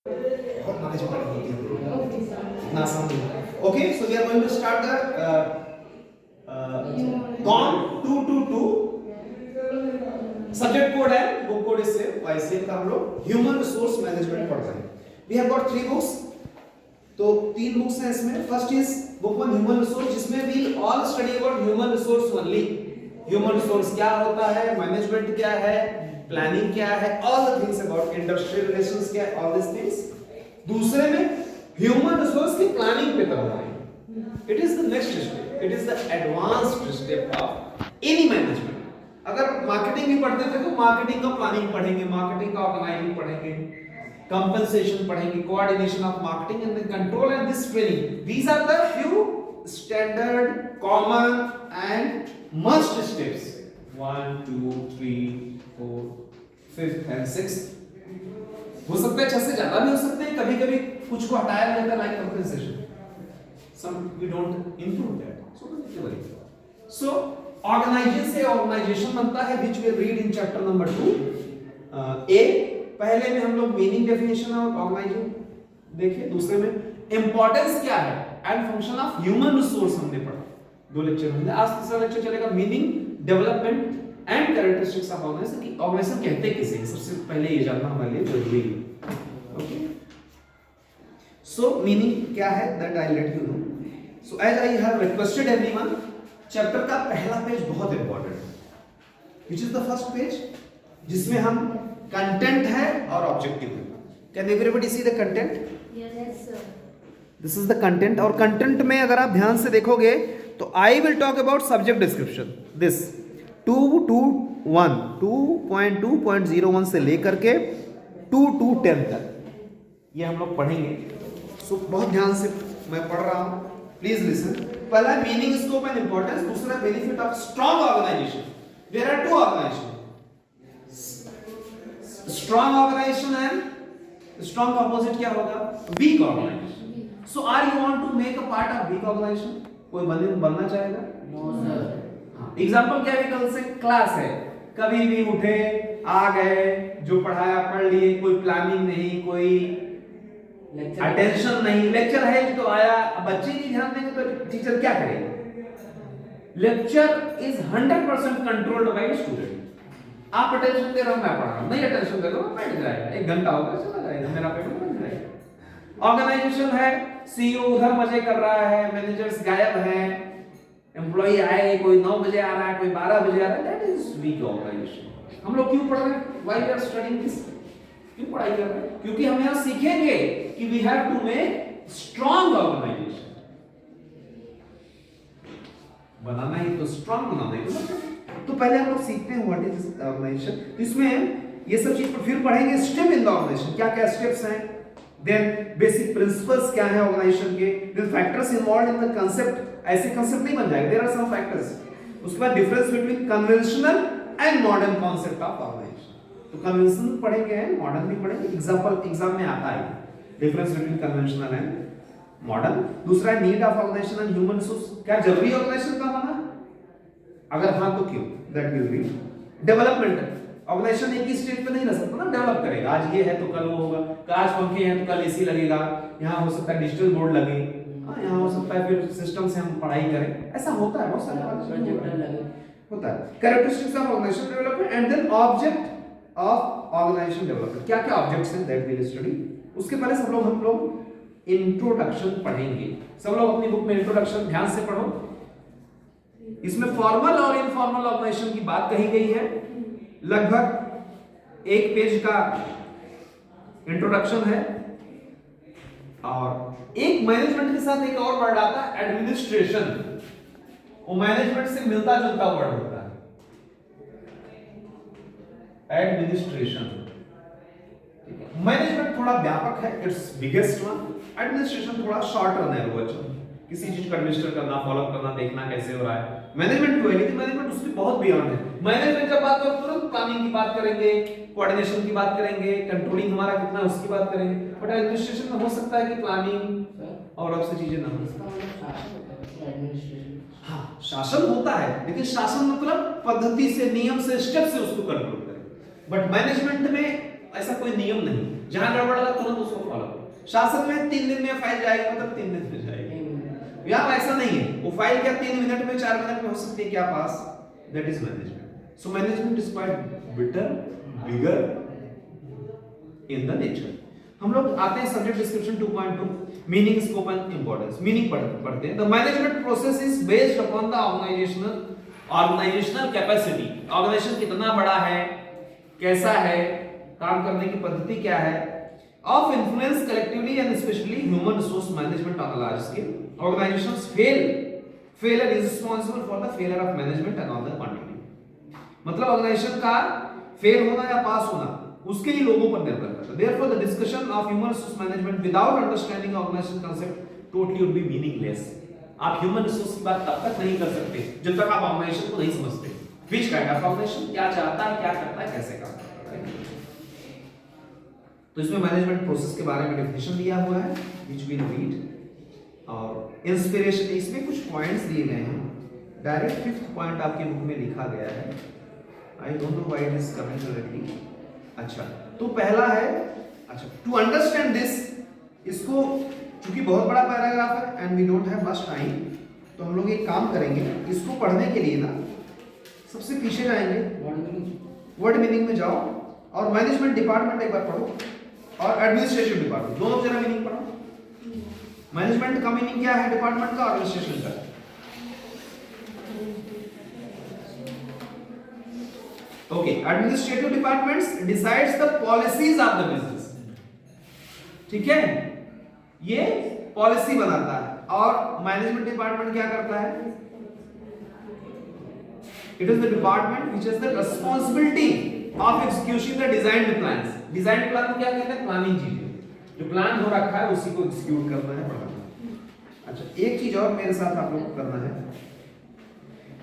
बहुत मैनेजमेंट होती है इतना आसान नहीं। Okay, so we are going to start the com 222 subject code है, बुक कोड इससे वाईसीएम का हम लोग ह्यूमन रिसोर्स मैनेजमेंट पढ़ रहे हैं। वी हैव गॉट 3 बुक्स, तो 3 बुक्स हैं इसमें। First is book 1 human resource, जिसमें we all study about human resource only. Human resource क्या होता है, मैनेजमेंट क्या है, प्लानिंग क्या है, all the things about industrial relations क्या है, ऑल दिस थिंग्स। दूसरे में ह्यूमन रिसोर्स की प्लानिंग पे करना है। It is the next step, it is the advanced step of any management. अगर मार्केटिंग भी पढ़ते थे तो मार्केटिंग का प्लानिंग पढ़ेंगे, मार्केटिंग का ऑर्गेनाइजिंग पढ़ेंगे, कंपनसेशन पढ़ेंगे, coordination of marketing and the control and this training. These are the few standard common and must steps 1 2 3 4 5th and 6th। हो सकता है 6 से ज्यादा भी हो सकते हैं, कभी-कभी कुछ को हटाया जाता है like compensation, some we don't include that, so don't worry। so organisation से ऑर्गेनाइजेशन बनता है, which we read in chapter number 2 a। पहले में हम लोग मीनिंग डेफिनेशन और ऑर्गेनाइजिंग देखे, दूसरे में इंपॉर्टेंस क्या है and function of human resource हमने पढ़ा, 2 लेक्चर होंगे। आज तीसरा लेक्चर चलेगा meaning, development and characteristics of organisation की ऑर्गेनाइजेशन कहते किसे हैं, सबसे पहले ये जानना हमारे लिए जरूरी है। ओके, सो मीनिंग क्या है that I let you know. So as I have requested everyone, chapter का पहला पेज बहुत इंपॉर्टेंट है, which is the first page, जिसमें हम कंटेंट है और ऑब्जेक्टिव है। Can everybody see the content? Yes sir. This is the content, और कंटेंट में अगर आप ध्यान से देखोगे तो I will talk about subject description. This 221 2.2.01 से लेकर के 2.10 तक ये हम लोग पढ़ेंगे। सो बहुत ध्यान से मैं पढ़ रहा हूं, प्लीज लिसन। पहला मीनिंग, स्कोप एंड इंपॉर्टेंस, दूसरा benefit of strong organisation. There are 2 organisation, strong organisation and strong opposite क्या होगा, weak organisation. So are you want to make a part of weak organisation? कोई बनना चाहेगा? No sir. Example क्या है, कल से क्लास है, कभी भी उठे आ गए, जो पढ़ाया पढ़ लिए, कोई प्लानिंग नहीं, कोई अटेंशन नहीं, लेक्चर है तो आया। अब बच्चे नहीं ध्यान देंगे तो टीचर क्या करेगा? Lecture is 100% controlled by student. आप अटेंशन दे रहे हो, मैं पढ़ा रहा हूं, नहीं अटेंशन दे रहे हो, बैठ जाएगा, 1 घंटा होगा चला जाएगा, मेरा पेपर बन जाएगा। ऑर्गेनाइजेशन है, सीईओ उधर मजे कर रहा है, मैनेजर्स गायब हैं, एम्प्लॉय आए, कोई 9 बजे आ रहा है, कोई 12 बजे आ रहा है, दैट इज वीक ऑर्गेनाइजेशन। हम लोग क्यों पढ़ रहे हैं? Why we are studying this? क्यों पढ़ाई कर रहे हैं? क्योंकि हम यहां सीखेंगे कि we have to make strong organisation. बनाना ही तो स्ट्रांग बनाना ही तो पहले हम लोग सीखते हैं व्हाट इज ऑर्गेनाइजेशन। इसमें ये सब चीज पर फिर पढ़ेंगे स्टेप इन द ऑर्गेनाइजेशन, क्या क्या स्टेप्स हैं, देन बेसिक प्रिंसिपल्स क्या है ऑर्गेनाइजेशन के, then factors involved in the concept. ऐसे कांसेप्ट नहीं बन जाएगा, देयर आर सम फैक्टर्स। उसके बाद difference between conventional and modern concept of organisation. तो कन्वेंशनल पढ़ेंगे, मॉडर्न भी पढ़ेंगे, एग्जाम में आता है difference between conventional and modern. दूसरा है need of organisation and human resource, क्या जरूरी है ऑर्गेनाइजेशन का होना? अगर हां तो क्यों, that will be development. Organisation एक ही स्टेज पे नहीं रह सकता ना, डेवलप करेगा। आज ये है तो कल वो होगा, आज पंखे हैं तो कल एसी लगेगा, यहाँ हो सकता है डिजिटल बोर्ड लगे, यहाँ हो सकता है फिर सिस्टम से हम पढ़ाई करें, ऐसा होता है, बहुत सारे प्रोजेक्टर लगे होता है। Characteristics of organisation development and then object of organisation development, क्या क्या ऑब्जेक्ट्स हैं दैट विल स्टडी। उसके पहले हम लोग इंट्रोडक्शन पढ़ेंगे। सब लोग अपनी बुक में इंट्रोडक्शन ध्यान से पढ़ो। इसमें फॉर्मल और इनफॉर्मल ऑर्गेनाइजेशन की बात कही गई है, लगभग 1 पेज का इंट्रोडक्शन है। और एक मैनेजमेंट के साथ एक और वर्ड आता है एडमिनिस्ट्रेशन, वो मैनेजमेंट से मिलता जुलता वर्ड होता है एडमिनिस्ट्रेशन। मैनेजमेंट थोड़ा व्यापक है, इट्स बिगेस्ट वन। एडमिनिस्ट्रेशन थोड़ा शॉर्ट रन है, वो किसी चीज का एडमिनिस्टर करना, फॉलो करना, देखना कैसे हो रहा है। मैनेजमेंट को है, लेकिन मैनेजमेंट उसके बहुत बियॉन्ड है। मैनेजमेंट जब बात करो तुरंत प्लानिंग की बात करेंगे, कोऑर्डिनेशन की बात करेंगे, कंट्रोलिंग हमारा कितना है उसकी बात करेंगे। बट एडमिनिस्ट्रेशन में हो सकता है कि प्लानिंग और अब से चीजें ना हो। हाँ, शासन होता है, लेकिन शासन मतलब पद्धति से, नियम से, स्टेप से उसको कंट्रोल करें। बट मैनेजमेंट में ऐसा कोई नियम नहीं, जहां गड़बड़ लगा तुरंत उसको फॉलो करो। शासन में 3 दिन में फाइल जाएगी, मतलब 3 दिन में जाएगी। यहाँ ऐसा नहीं है, वो फाइल क्या 3 मिनट में 4 मिनट में हो सकती है क्या पास। That is management. So management is quite bitter bigger in the nature. हम लोग आते हैं subject description 2.2 meaning scope and importance. Meaning पढ़ते हैं। The management process is based upon the organisational capacity. Organisation कितना बड़ा है, कैसा है, काम करने की पद्धति क्या है, of influence collectively and specially human resource management on a large scale. Organisations failure is responsible for the failure of management and on the quantity. मतलब ऑर्गेनाइजेशन का फेल होना या पास होना उसके ही लोगों पर निर्भर करता है। Therefore, the discussion of human resource management without understanding organization concept totally would be meaningless. आप ह्यूमन रिसोर्स की बात तब तक नहीं कर सकते जब तक आप ऑर्गेनाइजेशन को नहीं समझते। Which kind of organization, क्या चाहता है, क्या करता है, कैसे काम करता है। तो इसमें मैनेजमेंट प्रोसेस के बारे में डेफिनेशन दिया हुआ है, which we'll read, और इंस्पिरेशन इसमें कुछ पॉइंट्स दिए गए हैं। डायरेक्ट 5th पॉइंट आपके बुक में लिखा गया है। I don't know why it is coming directly. अच्छा, तो पहला है, अच्छा, टू अंडरस्टैंड दिस, इसको क्योंकि बहुत बड़ा पैराग्राफ है and we don't have much time, तो हम लोग एक काम करेंगे, इसको पढ़ने के लिए ना सबसे पीछे जाएंगे, वर्ड मीनिंग में जाओ और मैनेजमेंट डिपार्टमेंट एक बार पढ़ो और एडमिनिस्ट्रेशन डिपार्टमेंट दोनों जरा मीनिंग पढ़ो। मैनेजमेंट का मीनिंग क्या है डिपार्टमेंट का और एडमिनिस्ट्रेशन का। Okay, administrative departments decides the policies of the business. ठीक है, ये पॉलिसी बनाता है और मैनेजमेंट डिपार्टमेंट क्या करता है? It is the department which has the responsibility of executing the designed plans. Designed plan को क्या कहते हैं? प्लानिंग चीजें, जो प्लान हो रखा है उसी को एग्जीक्यूट करना है, पढ़ना। अच्छा, एक चीज और मेरे साथ आप लोग को करना है।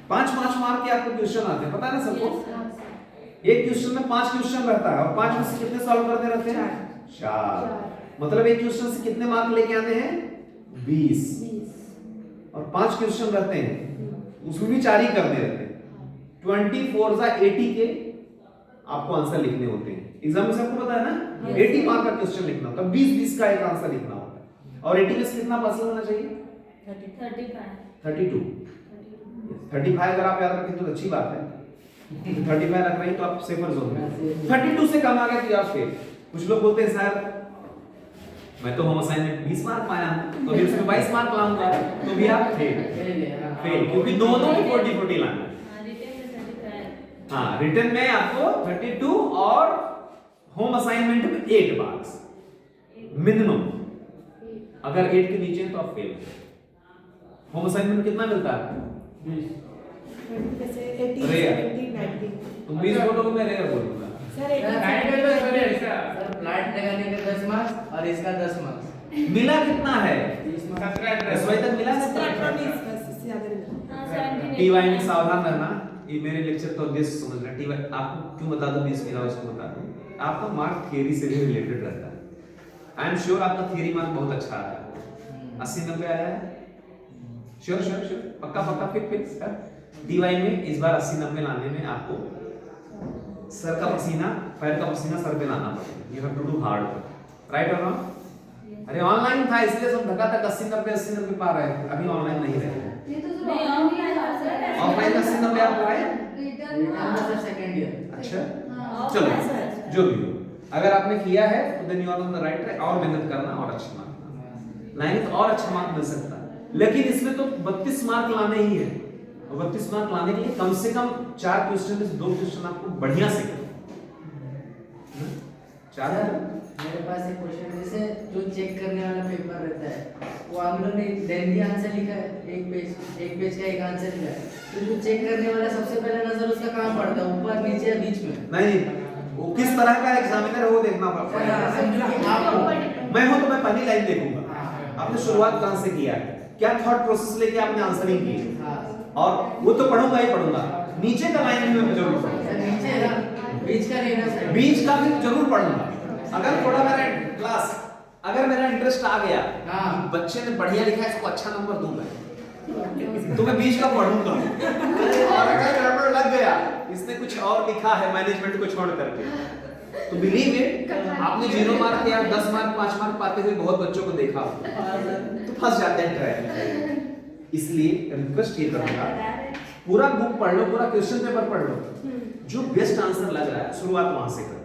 5 मार्क के आपको क्वेश्चन आते हैं, पता है ना सबको? एक क्वेश्चन में 5 क्वेश्चन रहता है और 5 में से कितने सॉल्व करने रहते हैं? 4। मतलब एक क्वेश्चन से कितने मार्क लेके आने हैं? 20। और 5 क्वेश्चन रहते हैं, उसमें भी 4 ही करने रहते हैं। 24 जा 80 के आपको आंसर लिखने होते हैं। एग्जाम में सबको पता है ना, 80 मार्क का क्वेश्चन लिखना होता है, 20 का एक आंसर लिखना होता है। और 80 में से कितना परसेंट होना चाहिए? 32। 35 अगर आप याद रखें तो अच्छी बात है। 35 रख रही तो आप सेफर जोन में। 32 से कम आ गया तो आप फेल। कुछ लोग बोलते हैं सर मैं तो होम असाइनमेंट 20 मार्क पाया हूं, तो भी उसमें 22 मार्क लाऊंगा, तो भी आप फेल, क्योंकि दोनों में 40 लाना। हाँ, रिटन में आपको 32 और होम असाइनमेंट में 8 मार्क्स मिनिमम। अगर 8 के नीचे तो आप फेल। होम असाइनमेंट कितना मिलता है? 20। तुम 20 बोलोगे, मैं रेयर बोलूंगा। प्लांट लगाने के 10 मार्क्स और इसका 10 मार्क्स। मिला कितना है? 17 तक मिला। टीवाई में सावधान रहना, ये मेरे लेक्चर का उद्देश्य समझना। टीवाई आपको क्यों बता दूं 20 मिला उसको बता दूं, आपका मार्क थियरी से भी रिलेटेड रहता है। आई एम श्योर आपका थियरी मार्क बहुत अच्छा आया है, 80-90 आया है। श्योर पक्का फिक्स है। टीवाई में इस बार 80-90 लाने में आपको सर का पसीना, पैर का पसीना सर पे लाना पड़ेगा। You have to do hard work, right और रॉन्ग? अरे ऑनलाइन था इसलिए सब धक्का तक 80-90 पा रहे थे, अभी ऑनलाइन नहीं रहे। ऑफलाइन 80-90 आप पाए? Second year. अच्छा, चलो जो भी हो, अगर आपने किया है तो then you are on the right track. और मेहनत करना और अच्छे मार्क लाएंगे तो और अच्छा मार्क मिल सकता है। लेकिन इसमें तो 32 मार्क लाने ही है, और 32 मार्क लाने के लिए कम से कम 4 क्वेश्चन में से 2 क्वेश्चन आपको बढ़िया से करो। 4 मेरे पास एक क्वेश्चन, जैसे जो चेक करने वाला पेपर रहता है, वो हम लोग ने लेंथी आंसर लिखा है, एक पेज का एक आंसर लिखा है, तो जो चेक करने वाला सबसे पहले नजर उसका कहां पड़ता है, ऊपर नीचे या बीच में? नहीं, वो किस तरह का एग्जामिनर है वो देखना पड़ता है। मैं हूं तो मैं पहली लाइन देखूंगा, आपने शुरुआत कहां से किया है, क्या थॉट प्रोसेस लेके आपने आंसरिंग की, और वो तो पढ़ूंगा ही पढ़ूंगा। नीचे का लाइन में जरूर पढ़ूंगा, नीचे ना बीच का नहीं ना, बीच का भी जरूर पढ़ूंगा। अगर थोड़ा मेरा क्लास, अगर मेरा इंटरेस्ट आ गया, बच्चे ने बढ़िया लिखा है, इसको अच्छा नंबर दूंगा, तो मैं बीच का पढ़ूंगा। और अगर गड़बड़ लग गया, इसने कुछ और लिखा है मैनेजमेंट को छोड़ करके, तो बिलीव इट, आपने 0 मार्क या 10 मार्क 5 मार्क पाते हुए बहुत बच्चों को देखा तो फंस जाते हैं ट्रैप। इसलिए रिक्वेस्ट ये करूंगा, पूरा बुक पढ़ लो, पूरा क्वेश्चन पेपर पढ़ लो, जो बेस्ट आंसर लग रहा है शुरुआत वहां से करो।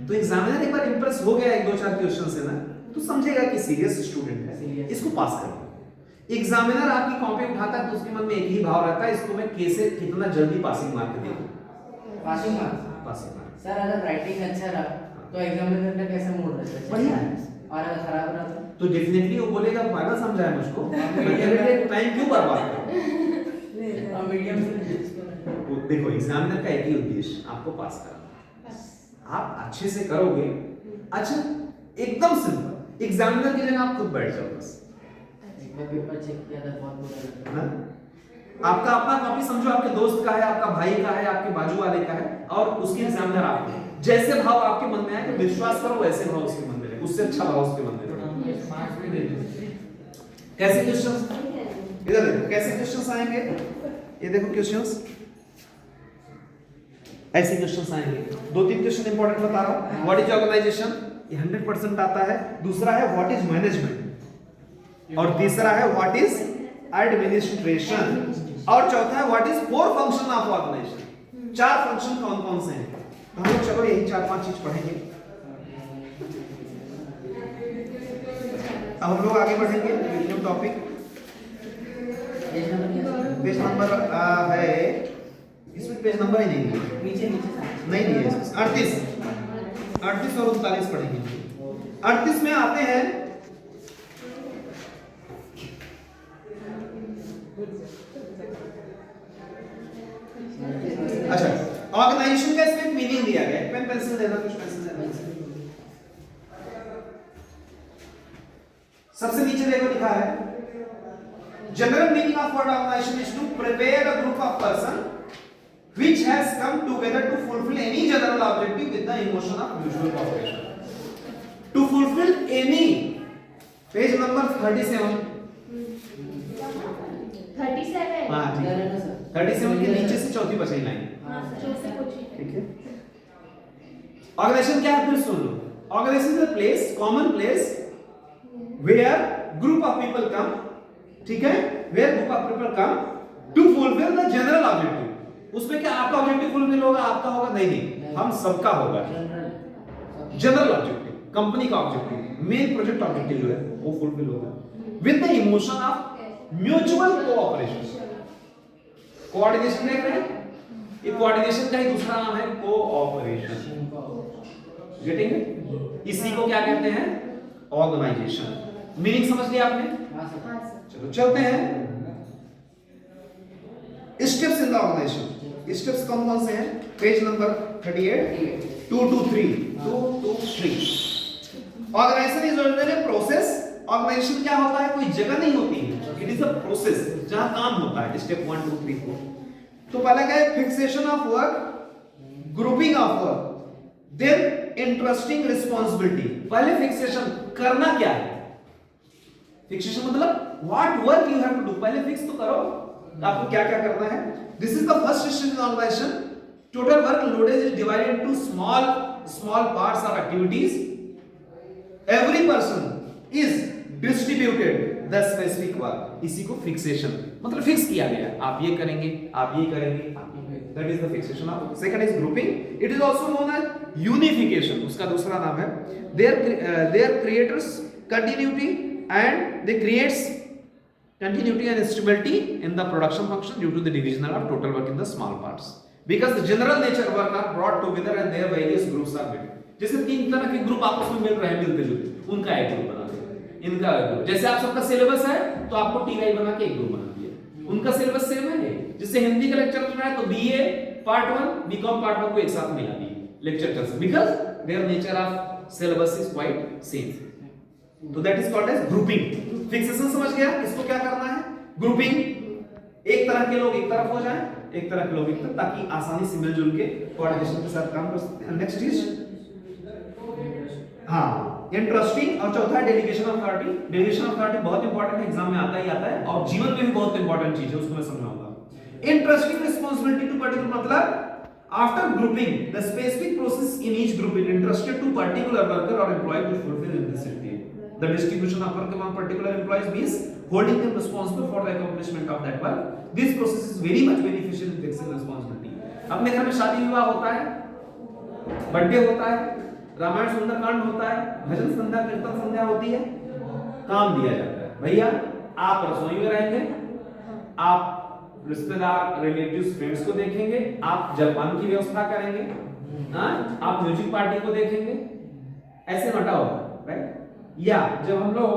तो एग्जामिनर एक बार इंप्रेस हो गया 1-2-4 क्वेश्चन से ना, तो समझेगा कि सीरियस स्टूडेंट है, इसको पास कर दो। एग्जामिनर आपकी कॉपी उठाता है तो उसके मन में एक ही भाव रहता है, इसको मैं कैसे कितना जल्दी पासिंग मार्क दे दूं। Passing marks, passing mark sir अगर राइटिंग अच्छा रहा तो एग्जामिनर का कैसा मूड रहता है? बढ़िया है। और अगर खराब रहा तो डेफिनेटली वो बोलेगा पागल समझा है मुझको, टाइम क्यों बर्बाद करो। तो मीडियम से तो देखो एग्जामिनर का एक ही उद्देश्य, आपको पास करना। आप अच्छे से करोगे, अच्छा एकदम सिंपल, एग्जामिनर की जगह आप खुद बैठ जाओ बस। मैं पेपर चेक किया था, बहुत बुरा लगा। आपका अपना कॉपी समझो आपके दोस्त का है, आपका भाई का है, आपके बाजू वाले का है, और उसकी एग्जामिनर आप है। जैसे भाव आपके मन में आए तो विश्वास करो वैसे भाव उसके मन में रहे, उससे अच्छा भाव उसके मन में रहे। कैसे क्वेश्चंस, इधर देखो कैसे क्वेश्चंस आएंगे, ये देखो क्वेश्चंस ऐसे क्वेश्चंस आएंगे। 2-3 क्वेश्चन इंपॉर्टेंट बता रहा हूं। व्हाट इज ऑर्गेनाइजेशन, ये 100% आता है। दूसरा है व्हाट इज मैनेजमेंट, और तीसरा है व्हाट इज एडमिनिस्ट्रेशन, और चौथा है what is 4 function of organisation. 4 function कौन कौन से हैं, तो हम लोग चलो यही 4-5 चीज पढ़ेंगे। अब हम लोग आगे बढ़ेंगे, न्यू टॉपिक। पेज नंबर है इसमें, पेज नंबर ही नहीं है, नीचे नहीं है इसमें। 38 और 39 पढ़ेंगे। 38 में आते हैं अच्छा, ऑर्गेनाइजेशन का इसमें मीनिंग दिया गया है। पेन पेंसिल देना, कुछ पेंसिल देना। सबसे नीचे देखो लिखा है, general meaning of word organisation is to prepare a group of person which has come together to fulfill any general objective with the emotion of mutual cooperation. To fulfill any, page number 37। 37 हाँ ठीक है, 37 के नीचे से चौथी बची line, ठीक है। ऑर्गेनाइजेशन क्या है फिर सुन लो। Organisation is a place, common place where group of people come, ठीक है, where group of people come to fulfil the general objective. उसमें क्या आपका ऑब्जेक्टिव फुलफिल होगा, आपका होगा नहीं, हम सबका होगा। जनरल ऑब्जेक्टिव, कंपनी का ऑब्जेक्टिव, मेन प्रोजेक्ट ऑब्जेक्टिव जो है वो फुलफिल होगा with the emotion of mutual cooperation. Coordination देख रहे हैं, ये कोऑर्डिनेशन का ही दूसरा नाम है कोऑपरेशन। Getting it? इसी को क्या कहते हैं, ऑर्गेनाइजेशन। मीनिंग समझ लिया आपने? चलो चलते हैं steps in the organisation. Steps कौन कौन से हैं, page number 38, 2 to 3। Organisation is originally process. Organisation क्या होता है, कोई जगह नहीं होती है, इट इज अ प्रोसेस जहां काम होता है। स्टेप 1 2 3 4। तो पहला क्या है, fixation of work, grouping of work, then interesting responsibility. पहले फिक्सेशन, करना क्या है, फिक्सेशन मतलब what work you have to do, पहले फिक्स तो करो आपको क्या क्या करना है। This is the first stage in organisation. Total work loads is divided into small parts of activities. Every person is distributed the specific work. इसी को फिक्सेशन मतलब फिक्स किया गया, आप ये करेंगे, आप ये करेंगे, that is the fixation of. Second is grouping, it is also known as unification, उसका दूसरा नाम है। There creators continuity and they creates continuity and stability in the production function due to the division of total work in the small parts, because the general nature work are brought together and their various groups are built। जैसे 3 तरह के group आपस में मिल रहे हैं, मिलते जुलते, उनका एक ग्रुप बना दिया, इनका एक ग्रुप। जैसे आप सबका सिलेबस है तो आपको टीवाई बना के एक ग्रुप बना दिया, उनका सिलेबस सेम है। जैसे हिंदी का लेक्चर चल रहा है तो बीए पार्ट 1 बीकॉम पार्ट 1 को एक साथ मिला दिए लेक्चर चल, because their nature of syllabus is quite same. तो that is called as grouping. Fixation समझ गया, इसको क्या करना है, ग्रुपिंग, एक तरह के लोग एक तरफ हो जाएं, एक तरह के लोग एक तरफ, ताकि आसानी से मिलजुल के कोऑर्डिनेशन के साथ काम कर सकते हैं। नेक्स्ट इज हाँ इंटरेस्टिंग, और चौथा है delegation of authority. Delegation of authority बहुत इंपॉर्टेंट है, एग्जाम में आता ही आता है और जीवन में भी बहुत इंपॉर्टेंट चीज है, उसको मैं समझाऊंगा। इंटरेस्टिंग रिस्पांसिबिलिटी टू पर्टिकुलर, मतलब After grouping the specific process in each group is entrusted to particular worker or employee to fulfill in this activity. The distribution of work among particular employees means holding them responsible for the accomplishment of that work. This process is very much beneficial in fixing responsibility. अपने घर में शादी विवाह होता है, birthday होता है, रामायण सुंदरकांड होता है, भजन संध्या कीर्तन संध्या होती है, काम दिया जाता है भैया आप रसोई में रहेंगे, आप रिश्तेदार रिलेटिव्स फ्रेंड्स को देखेंगे, आप जलपान की व्यवस्था करेंगे, आप म्यूजिक पार्टी को देखेंगे, ऐसे मटा होगा राइट। या जब हम लोग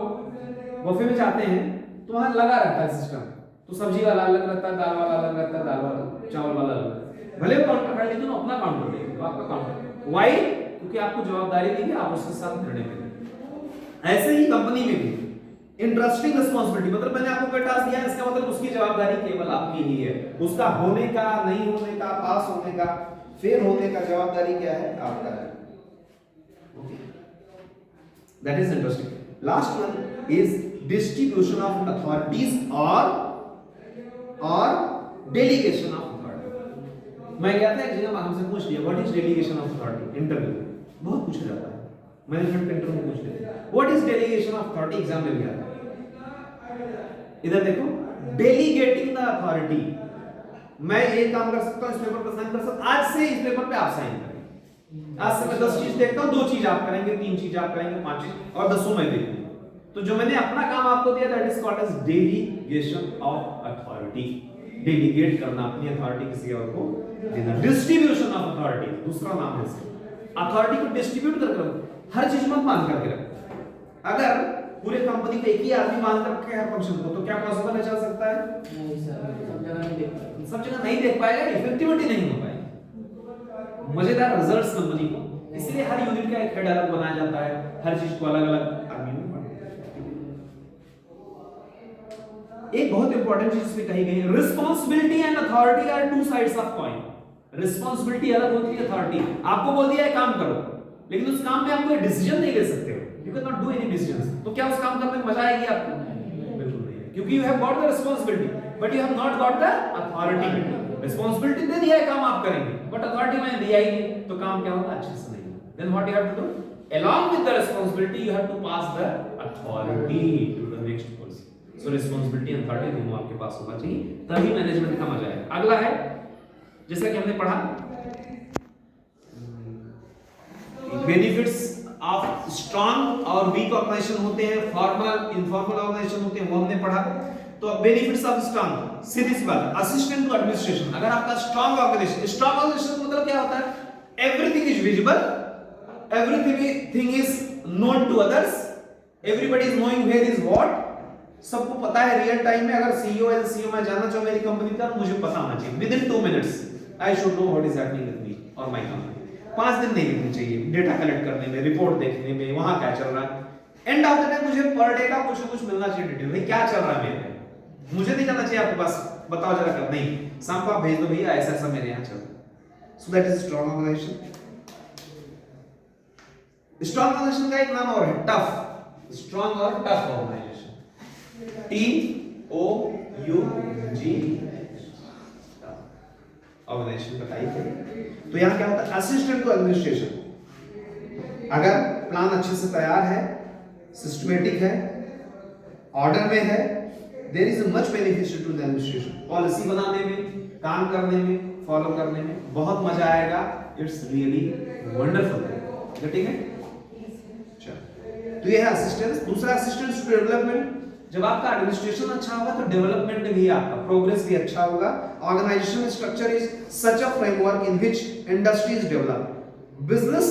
बफे में जाते हैं तो वहां लगा रहता है सिस्टम, तो सब्जी वाला अलग रहता है, दाल वाला अलग रहता है, दाल वाला चावल वाला अलग, भले काउंटर कर लेकिन अपना काउंटर देंगे, आपका काउंटर वाई, क्योंकि आपको जवाबदारी दी है, आप उसके साथ खड़े हैं। ऐसे ही कंपनी में भी इंटरेस्टिंग रिस्पांसिबिलिटी, मतलब मैंने आपको कोई टास्क दिया, इसका मतलब उसकी जवाबदारी केवल आपकी ही है, उसका होने का, नहीं होने का, पास होने का, फेल होने का जवाबदारी क्या है, आपका है। That is interesting. Last one is distribution of authorities or delegation of authority. मैं गया था एक जगह, हमसे पूछ लिया what is delegation of authority, interview बहुत पूछा जाता है, मैनेजमेंट इंटरव्यू में पूछ लेते हैं what is delegation of authority, exam में गया था। इधर देखो, delegating the authority, मैं ये काम कर सकता हूँ, इस पेपर पर साइन कर सकता हूँ, आज से इस पेपर पे आप साइन करें, आज से मैं 10 चीज देखता हूं, 2 चीज आप करेंगे, 3 चीज आप करेंगे, 5 चीज और 10 मैं देखूंगा। तो जो मैंने अपना काम आपको दिया that is called as delegation of authority. Delegate करना, अपनी अथॉरिटी किसी और को देना। डिस्ट्रीब्यूशन ऑफ अथॉरिटी दूसरा नाम है इसका। अथॉरिटी को डिस्ट्रीब्यूट करके रखो, हर चीज मत बांध करके रखो। अगर पूरे कंपनी को एक ही आदमी बांध कर रखे हर फंक्शन को, तो क्या पॉसिबल है, चल सकता है? नहीं सर, सब जगह नहीं देख पाएगा, इफेक्टिविटी नहीं हो पाएगी, मजेदार रिजल्ट्स कंपनी को। इसलिए हर यूनिट का एक हेड अलग बनाया जाता है, हर चीज को अलग अलग आदमी में बांटा जाता है। एक बहुत इंपॉर्टेंट चीज इसमें कही गई है, responsibility and authority are two sides of coin. Responsibility अलग होती है, अथॉरिटी आपको बोल दिया है काम करो, लेकिन उस काम में आप कोई डिसीजन नहीं ले सकते हो, you can not do any decisions. तो क्या उस काम करने में मजा आएगी आपको? बिल्कुल नहीं है, क्योंकि you have got the responsibility but you have not got the authority. Responsibility दे दिया है, काम आप करेंगे, बट अथॉरिटी मैंने दिया ही नहीं, तो काम क्या होगा, अच्छे से नहीं होगा। Then what you have to do, along with the responsibility you have to pass the authority to the next person। so responsibility and authority दोनों आपके पास होना चाहिए, तभी मैनेजमेंट का मजा आएगा। अगला है, जैसा कि हमने पढ़ा, बेनिफिट्स ऑफ स्ट्रांग और वीक ऑर्गेनाइजेशन होते हैं, फॉर्मल इनफॉर्मल ऑर्गेनाइजेशन होते हैं, वो हमने पढ़ा। तो बेनिफिट्स ऑफ स्ट्रांग, सीधी सी बात है, असिस्टेंट टू एडमिनिस्ट्रेशन। अगर आपका स्ट्रांग ऑर्गेनाइजेशन, स्ट्रांग ऑर्गेनाइजेशन मतलब क्या होता है, everything is visible, everything is known to others, everybody is knowing where is what, सबको पता है रियल टाइम में। अगर सीईओ एज सीईओ मैं जानना चाहूं मेरी कंपनी का, मुझे पता होना चाहिए with in 2 minutes I should know what is happening with me और माय कंपनी। 5 दिन नहीं लगने चाहिए डेटा कलेक्ट करने में, रिपोर्ट देखने में, वहां क्या चल रहा है। एंड ऑफ द डे मुझे पर डे का कुछ ना कुछ मिलना चाहिए डिटेल में, क्या चल रहा है मेरे में। मुझे नहीं जानना चाहिए आपके पास, बताओ जरा कर, नहीं शाम को आप भेज दो भैया ऐसा ऐसा मेरे यहाँ चल रहा है। So that is strong organisation. Strong organisation का एक नाम और है टफ, स्ट्रांग और टफ ऑर्गेनाइजेशन, TOUG ऑर्गेनाइजेशन का टाइप है। तो यहां क्या होता है, असिस्टेंट टू एडमिनिस्ट्रेशन। अगर प्लान अच्छे से तैयार है, सिस्टमैटिक है, ऑर्डर में है, there is much beneficial to the administration. Policy बनाने में, काम करने में, फॉलो करने में बहुत मजा आएगा। It's really wonderful. ठीक है, तो ये है असिस्टेंस। दूसरा असिस्टेंस टू डेवलपमेंट, जब आपका एडमिनिस्ट्रेशन अच्छा होगा तो डेवलपमेंट भी आपका प्रोग्रेस भी अच्छा होगा। Organisation structure is such a framework in which industries develop, business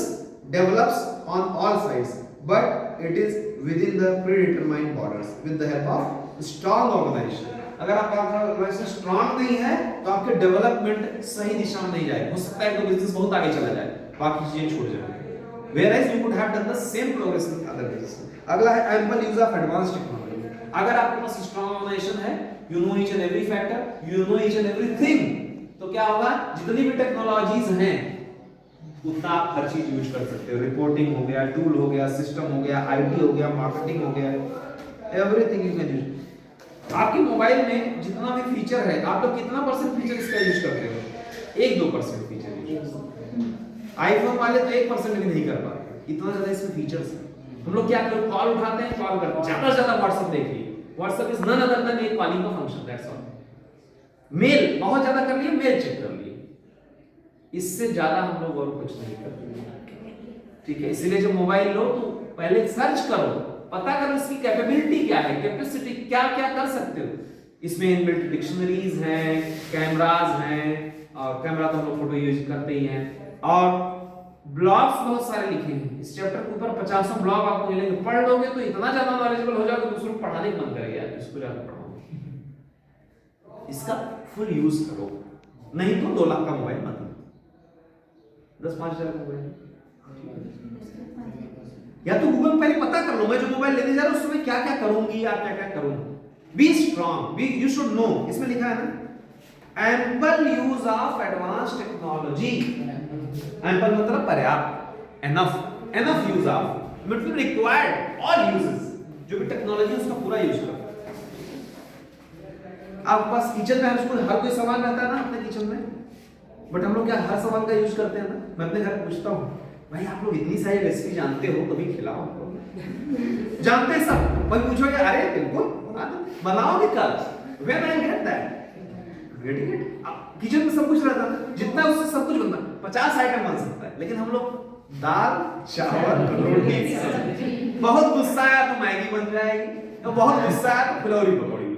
develops on all sides but it is within the predetermined borders with the help of strong organisation. अगर आपका organisation strong नहीं है तो आपके development सही दिशा में नहीं जाएगा। हो सकता है कि बिजनेस बहुत आगे चला जाए, बाकी चीजें छूट जाए, whereas you could have done the same progress in other businesses। अगला है ample use of advanced technology। अगर आपके पास strong organization है, you know each and every factor, you know each and everything, तो क्या होगा, जितनी भी टेक्नोलॉजीज हैं उतना आप हर चीज यूज कर सकते हो। रिपोर्टिंग हो गया, टूल हो गया, सिस्टम हो गया, आईटी हो गया, मार्केटिंग हो गया, एवरीथिंग यू कैन यूज। आपके मोबाइल में जितना भी फीचर है, आप लोग कितना % फीचर इसका यूज करते हो? 1-2% फीचर यूज। आईफोन वाले तो 1% भी नहीं कर पाते, इतना ज्यादा इसमें फीचर्स है। हम लोग क्या करते हैं, कॉल उठाते हैं, कॉल करते हैं, ज्यादा से ज्यादा व्हाट्सएप देखिए, WhatsApp is none other than एक कॉलिंग का फंक्शन, दैट्स ऑल। मेल बहुत ज्यादा कर लिए, मेल चेक कर लिए, इससे ज्यादा हम लोग और कुछ नहीं करते, ठीक है। इसीलिए जब मोबाइल लो तो पहले सर्च करो, पता करो इसकी कैपेबिलिटी क्या है, कैपेसिटी क्या क्या कर सकते हो। इसमें इनबिल्ट डिक्शनरीज हैं, कैमराज हैं, और कैमरा तो हम लोग फोटो यूज करते ही हैं, और ब्लॉग्स बहुत सारे लिखे हैं इस चैप्टर के ऊपर। 50 ब्लॉग आपको मिलेंगे, पढ़ लोगे तो इतना ज्यादा नॉलेजेबल हो जाओगे, दूसरों को पढ़ाने का मन करेगा यार, इसको जाकर पढ़ाओ। इसका फुल यूज करो, नहीं तो 2 लाख का मोबाइल मत लो, 10-5 हजार का मोबाइल। या तो गूगल पहले पता कर लो, मैं जो मोबाइल लेने जा रहा हूं उसमें क्या क्या करूंगी या क्या क्या करूंगी। Be strong, you should know, इसमें लिखा है ना, ample use of advance technology. Ample मतलब पर्याप्त, एनफ, एनफ यूज ऑफ, मतलब रिक्वायर्ड ऑल यूजेस, जो भी टेक्नोलॉजी है उसका पूरा यूज करो। आपके पास किचन में हर कोई सामान रहता है ना अपने किचन में, बट हम लोग क्या हर सामान का यूज करते हैं ना। मैं अपने घर पूछता हूँ, भाई आप लोग इतनी सारी रेसिपी जानते हो, कभी खिलाओ। जानते हैं सब, पर पूछोगे अरे बिल्कुल बनाओगे कल, when I get that, kitchen में सब कुछ रहता है, जितना उससे सब कुछ बनता है, 50 आइटम बन सकता है, लेकिन हम लोग दाल चावल रोटी सब्जी, बहुत गुस्सा आया तो मैगी बन जाएगी, तो बहुत गुस्सा आया तो फुलौरी पकौड़ी बन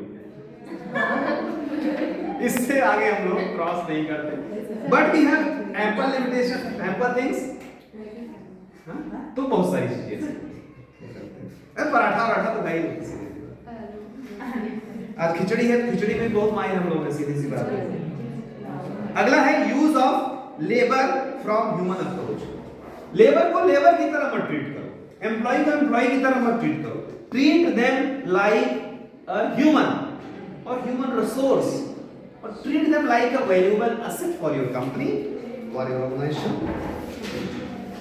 जाएगी। इससे आगे हम लोग क्रॉस नहीं करते, but we have ample limitation, ample things. तो बहुत सारी चीजें पराठा तो भाई आज खिचड़ी है, खिचड़ी में बहुत माहिर हम लोग हैं, सीधी सी बात है। अगला है use of labour from human approach. Labour को लेबर की तरह मत ट्रीट करो, एम्प्लॉय को एम्प्लॉय की तरह मत ट्रीट करो, treat them like a human और ह्यूमन रिसोर्स, और treat them like a valuable asset for your company, for your organisation.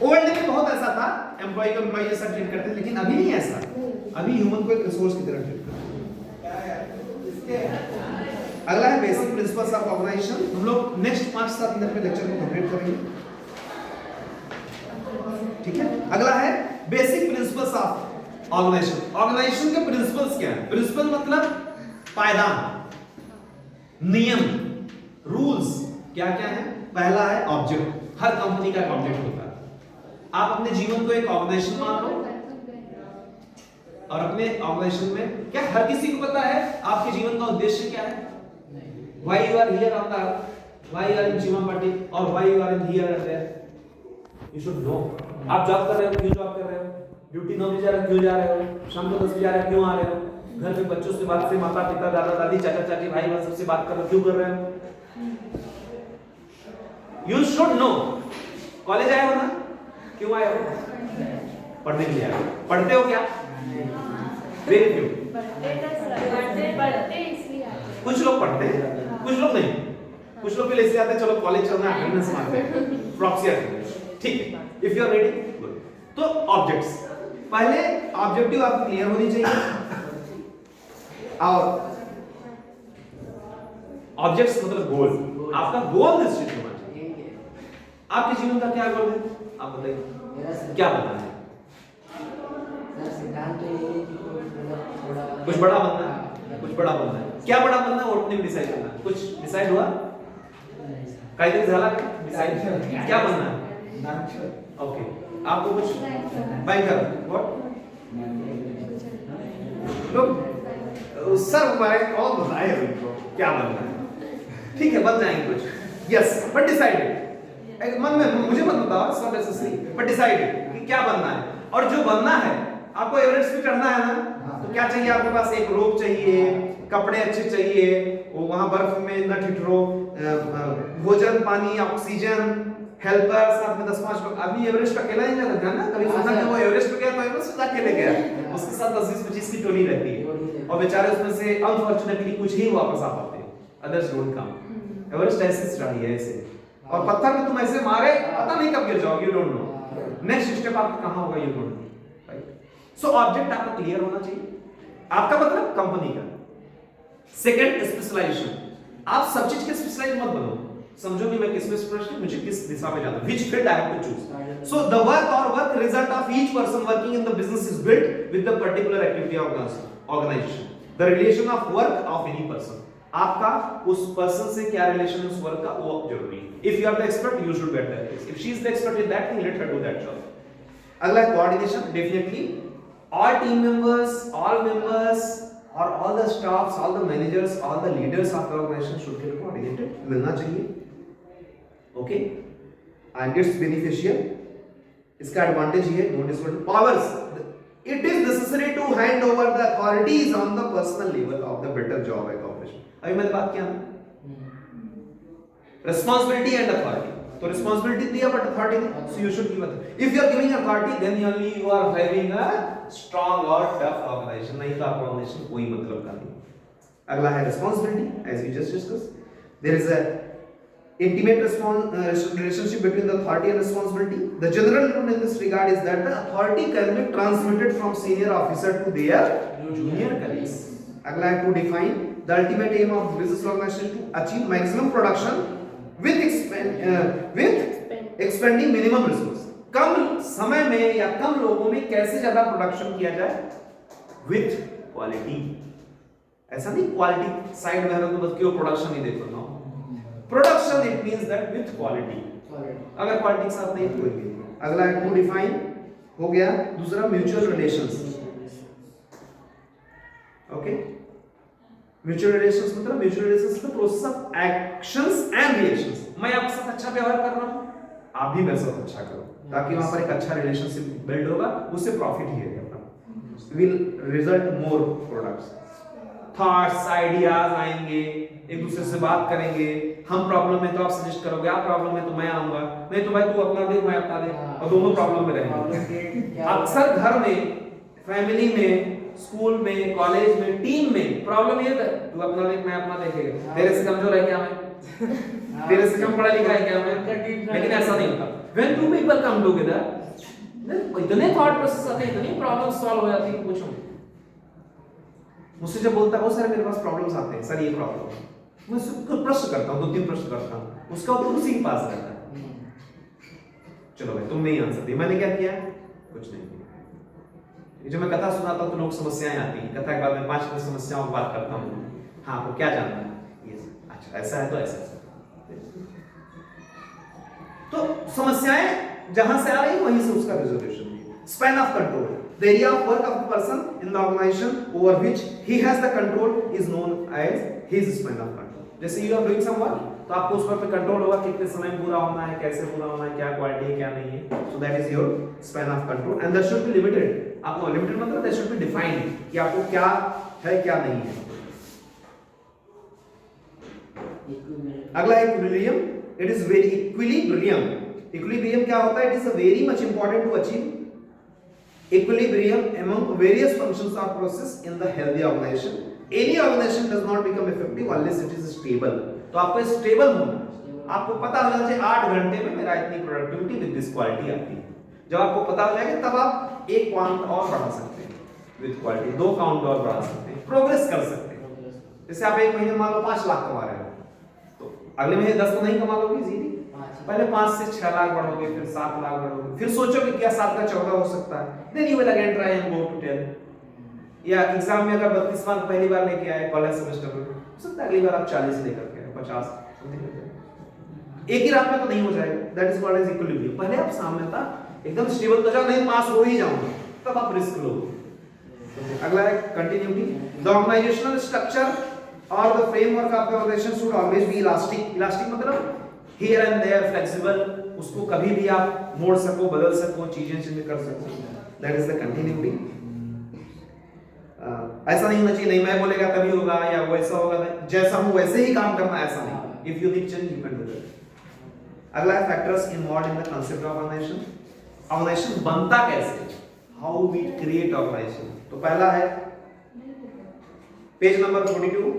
Old में बहुत ऐसा था, एम्प्लॉय को एम्प्लॉय जैसा ट्रीट करते थे, लेकिन अभी नहीं ऐसा, अभी ह्यूमन को एक रिसोर्स की तरह ट्रीट करते हैं। अगला है बेसिक प्रिंसिपल्स ऑफ ऑर्गेनाइजेशन। हम लोग नेक्स्ट 5-7 मिनट में लेक्चर को कंप्लीट करेंगे, ठीक है। अगला है basic principles of organisation. Organisation के प्रिंसिपल्स क्या है? प्रिंसिपल मतलब पायदान, नियम, रूल्स क्या क्या है। पहला है ऑब्जेक्ट, हर कंपनी का एक ऑब्जेक्ट होता है। आप अपने जीवन को एक ऑर्गेनाइजेशन मान लो, और अपने ऑर्गेनाइजेशन में क्या हर किसी को पता है आपके जीवन का उद्देश्य क्या है? Why you are here on the earth? Why you are in Shivam Party? Or why you are in here and there? You should know. आप जॉब कर रहे हो, क्यों जॉब कर रहे हो? ड्यूटी 9 बजे जा रहे हो, क्यों जा रहे हो? शाम को 10 बजे आ रहे हो, क्यों आ रहे हो? घर में बच्चों से बात से, माता पिता, दादा दादी, चाचा चाची, भाई बहन सबसे बात कर रहे हो, क्यों कर रहे हो? You should know. कॉलेज आए हो ना, क्यों आए हो? पढ़ने के लिए आए हो। पढ़ते हो क्या? Very few. कुछ लोग पढ़ते हैं, कुछ लोग नहीं। कुछ लोग भी ऐसे आते हैं, चलो कॉलेज चलना है, अटेंडेंस मारते हैं, प्रॉक्सी अटेंडेंस, ठीक है। If you are ready, good. तो ऑब्जेक्ट्स, पहले ऑब्जेक्टिव आपको क्लियर होनी चाहिए, और ऑब्जेक्ट्स मतलब गोल, आपका गोल निश्चित होना चाहिए। आपके जीवन का क्या गोल है, आप बताइए, क्या बनना है? कुछ बड़ा बनना है, कुछ बड़ा बनना है। क्या बड़ा बनना है वो अपने डिसाइड करना है। कुछ डिसाइड हुआ? काहीतरी झाला डिसाइड? क्या बनना है? ओके, आपको कुछ बैंकर, व्हाट? तो सर हमारे कौन बताए उनको क्या बनना है? ठीक है, बन जाएंगे कुछ, यस, बट डिसाइडेड। मन में मुझे मत बताओ, सब ऐसे सही, बट डिसाइडेड कि क्या बनना है। और जो बनना है, आपको एवरेस्ट पे चढ़ना है ना, तो क्या चाहिए आपके पास? एक रोप चाहिए, कपड़े अच्छे चाहिए, वो वहां बर्फ में न ठिठुरो, भोजन, पानी, ऑक्सीजन, हेल्पर, साथ में 10-5 लोग। आदमी एवरेस्ट अकेला ही नहीं रहता ना, कभी सुना कि वो एवरेस्ट पे गया तो एवरेस्ट अकेले गया, उसके साथ 10-20-25 की टोली रहती है, और बेचारे उसमें से अनफॉर्चुनेटली कुछ ही वापस आ पाते हैं, अदर्स डोंट कम। एवरेस्ट ऐसे चढ़ाई है ऐसे, और पत्थर में तुम ऐसे मारे, पता नहीं कब गिर जाओगे, you don't know, next step आपका कहां होगा, you don't know, right. So object आपका क्लियर होना चाहिए, आपका मतलब कंपनी का। Second, specialisation. आप सब चीज के स्पेशलाइज मत बनो, समझो कि मैं किस में स्पष्ट हूं, मुझे किस दिशा में जाना है, which field I have to choose. So the work result of each person working in the business is built with the particular activity of organization. The relation of work of any person. आपका उस person से क्या relation है उस work का, वो जरूरी है. If you are the expert, you should get that. If she is the expert in that thing, let her do that job. अगला coordination. Definitely all team members, all members or all the staffs, all the managers, all the leaders of the organization should get coordinated. मिलना चाहिए. Okay, and it's beneficial. इसका advantage ये है, disadvantage. Powers. It is necessary to hand over the authorities on the personal level of the better job accomplishment. अभी मैंने बात किया responsibility and authority. तो responsibility दिया but authority नहीं. So you should give authority. If you are giving authority, then only you are having a strong or tough organization. नहीं तो आपका organization कोई मतलब का नहीं. अगला है responsibility, as we just discussed. There is a intimate relationship between the authority and responsibility. The general rule in this regard is that the authority can be transmitted from senior officer to their junior colleagues. अगला है to define the ultimate aim of business organization to achieve maximum production with expending minimum resource. कम समय में या कम लोगों में कैसे ज्यादा production किया जाए with quality. ऐसा नहीं क्वालिटी साइड में है तो बस क्यों प्रोडक्शन ही देखो ना. Production it means that with quality. अगर क्वालिटी के साथ नहीं तो नहीं. अगला है to define हो गया. दूसरा mutual relations. Okay. Mutual relations मतलब mutual relations the process of actions and reactions. मैं आपके साथ अच्छा व्यवहार कर रहा हूँ, आप भी मेरे साथ अच्छा करो, ताकि वहाँ पर एक अच्छा रिलेशनशिप बिल्ड होगा, उससे प्रॉफिट ही है अपना. Will result more products. Thoughts ideas आएंगे, एक दूसरे से बात करेंगे. हम प्रॉब्लम में तो आप सजेस्ट करोगे, आप प्रॉब्लम में तो मैं आऊंगा, नहीं तो भाई तू अपना दे मैं अपना दे, और दोनों प्रॉब्लम में रहेंगे. अक्सर घर में, फैमिली में, स्कूल में, कॉलेज में, टीम में प्रॉब्लम ये है तू अपना देख मैं अपना देखेगा. तेरे से कमजोर है क्या मैं, तेरे से कम पढ़ा लिखा है क्या मैं. लेकिन ऐसा नहीं होता. When two people come together इतने थॉट प्रोसेस आते हैं, इतनी प्रॉब्लम सॉल्व हो जाती है. पूछो मुझसे जब बोलता है वो सर मेरे पास प्रॉब्लम्स आते हैं, सर ये प्रॉब्लम है, मैं उसको प्रश्न करता हूँ, 2-3 प्रश्न करता हूँ, उसका उत्तर उसी के पास रहता है. चलो भाई तुमने ही आंसर दिया, मैंने क्या किया, कुछ नहीं. ये जो मैं कथा सुनाता हूँ तो लोग समस्याएं आती हैं, कथा के बाद में 5 समस्याओं की बात करता हूँ. हाँ आपको क्या जानना है, ये अच्छा ऐसा है तो ऐसा. तो समस्याएं जहां से आ रही वहीं से उसका resolution. Span of control. The area of work of the person in the organization over which he has the control is known as his span of control. जैसे you are doing some work, तो आपको उस पर control होगा, कितने समय में पूरा होना है, कैसे पूरा होना है, क्या क्वालिटी है क्या नहीं है. So that is your span of control and that should be limited. आपको लिमिटेड मतलब that should be defined कि आपको क्या है क्या नहीं है. अगला equilibrium. It is very equilibrium. Equilibrium क्या होता है? It is a very much important to achieve equilibrium among various functions or processes in the healthy organization. Any organization does not become effective unless it is stable. तो आपको stable होना, आपको पता होना चाहिए 8 घंटे में मेरा इतनी प्रोडक्टिविटी विद दिस क्वालिटी आती है. जब आपको पता हो जाएगा तब आप एक काउंट और बढ़ा सकते हैं विद क्वालिटी, 2 काउंट और बढ़ा सकते हैं, प्रोग्रेस कर सकते हैं. जैसे आप एक महीने मान लो 5 लाख कमा रहे हो, तो अगले महीने 10 तो नहीं कमा लोगे इजीली. पहले 5 से 6 लाख बढ़ोगे, फिर 7 लाख बढ़ोगे, फिर सोचोगे क्या 7 का 14 हो सकता है. Then you will again try and go to 10. या एग्जाम में अगर 32 मार्क पहली बार लेके आए कॉलेज सेमेस्टर में, हो सकता है अगली बार आप 40 लेकर के 50 एक ही रात में तो नहीं हो जाएगा. That is called as equilibrium. पहले आप साम्यता एकदम स्टेबल तो जाओ, नहीं पास हो ही जाऊंगा, तब आप रिस्क लो. अगला है कंटिन्यूटी. द ऑर्गेनाइजेशनल स्ट्रक्चर और the framework of the organisation should always be elastic. Elastic मतलब हियर एंड देयर, फ्लेक्सिबल, उसको कभी भी आप मोड़ सको, बदल सको, चीजें चेंज कर सको. That is the continuity. ऐसा नहीं होना चाहिए नहीं मैं बोलेगा तभी होगा या वैसा होगा, जैसा हूं वैसे ही काम करना, ऐसा नहीं. If you need change you can do that. अगला है factors involved in the concept of organisation. Organisation बनता कैसे, हाउ वी क्रिएट ऑर्गेनाइजेशन. तो पहला है पेज नंबर 42.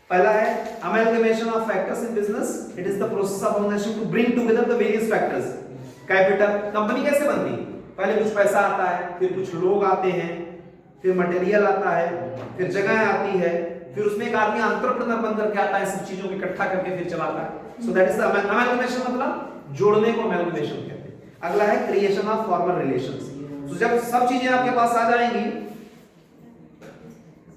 पहला है amalgamation of factors in business. It is the process of organization to bring together the various factors. Capital, company कैसे बनती है, पहले कुछ पैसा आता है, फिर कुछ लोग आते हैं, फिर मटेरियल आता है, फिर जगह आती है, फिर उसमें एक आदमी एंटरप्रेन्योर बन करके आता है, सब चीजों को इकट्ठा करके फिर चलाता है। So that is the amalgamation, मतलब जोड़ने को अमलगमेशन कहते हैं। अगला है क्रिएशन ऑफ फॉर्मल रिलेशंस। तो जब सब चीजें आपके पास आ जाएंगी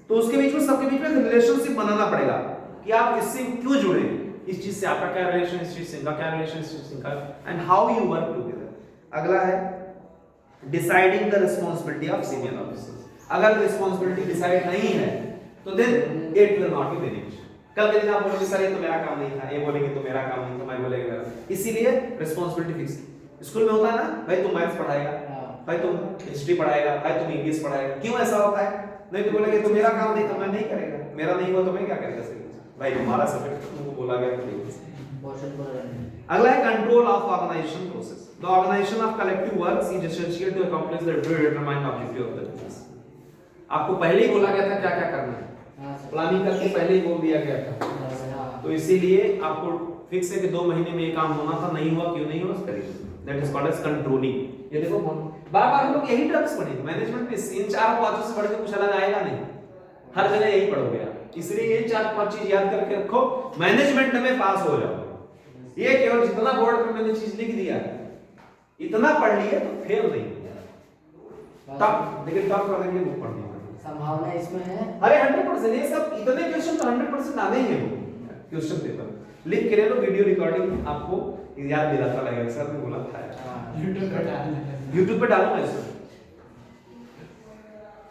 तो उसके बीच में, सबके बीच में रिलेशनशिप बनाना पड़ेगा कि आप इससे क्यों जुड़े, इस चीज से आपका क्या रिलेशन, इस चीज से इनका क्या रिलेशन, इस चीज से इनका, and how you work together. अगला है deciding the responsibility of senior officers. अगर रिस्पांसिबिलिटी डिसाइड नहीं है तो then it will not be manage. कल के दिन आप बोलोगे सर ये तो मेरा काम नहीं था, ये बोलेंगे तो मेरा काम नहीं था, मैं बोलेगा। इसीलिए रिस्पांसिबिलिटी फिक्स। स्कूल में होता है ना, भाई तुम मैथ्स पढ़ाएगा, भाई तुम हिस्ट्री पढ़ाएगा, भाई तुम इंग्लिश पढ़ाएगा। क्यों ऐसा होता है? नहीं तो बोलेंगे तो मेरा काम नहीं था, मैं नहीं करेगा, मेरा नहीं हुआ तो मैं क्या करेगा सर, भाई तुम्हारा सब्जेक्ट तुमको बोला गया तो नहीं। अगला है control of organisation process. The organisation of collective works is essential to accomplish the determined objective of the business. आपको पहले ही बोला गया था क्या क्या करना है, प्लानिंग करके पहले ही बोल दिया गया था। तो इसीलिए आपको फिक्स है कि 2 महीने में ये काम होना था, नहीं हुआ, क्यों नहीं हुआ, करिए। That is called as controlling. ये देखो बार-बार हम लोग यही टर्म्स पढ़ेंगे मैनेजमेंट में, इन 4-5 से बढ़ के कुछ अलग आएगा नहीं, हर जगह यही पढ़ोगे आप। इसलिए ये 4-5 चीज याद करके रखो, मैनेजमेंट में पास हो जाओ। ये केवल जितना बोर्ड पे मैंने चीज लिख दिया इतना पढ़ लिए तो फेल नहीं होगा, तब लेकिन तब कर देंगे वो पढ़ने में संभावना इसमें है। अरे 100% ये सब इतने क्वेश्चन तो 100% आने ही हैं क्वेश्चन पेपर। लिख के ले लो, वीडियो रिकॉर्डिंग आपको याद दिलाता रहेगा, सर ने बोला था YouTube पे डालूंगा इसको।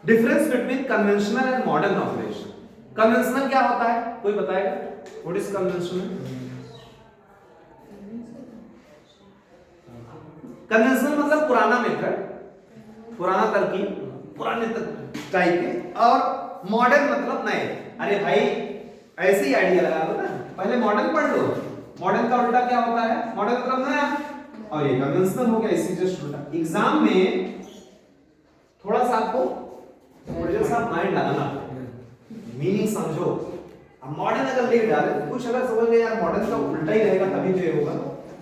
Difference between conventional and modern operation. Conventional क्या होता है, कोई बताएगा? What is conventional? कन्वेंशनल मतलब पुराना मेथड, पुराना तरकीब, पुराने टाइप के, और मॉडर्न मतलब नए। अरे भाई ऐसे ही आइडिया लगा लो ना, पहले मॉडर्न पढ़ लो। मॉडर्न का उल्टा क्या होता है? मॉडर्न मतलब नया, और ये कन्वेंशनल हो गया, इसी जस्ट उल्टा। एग्जाम में थोड़ा सा आपको थोड़ा सा माइंड लगाना, मीनिंग समझो। अब मॉडर्न अगर लिख डाले तो कुछ अगर समझ गए यार मॉडर्न का उल्टा ही रहेगा तभी तो ये होगा,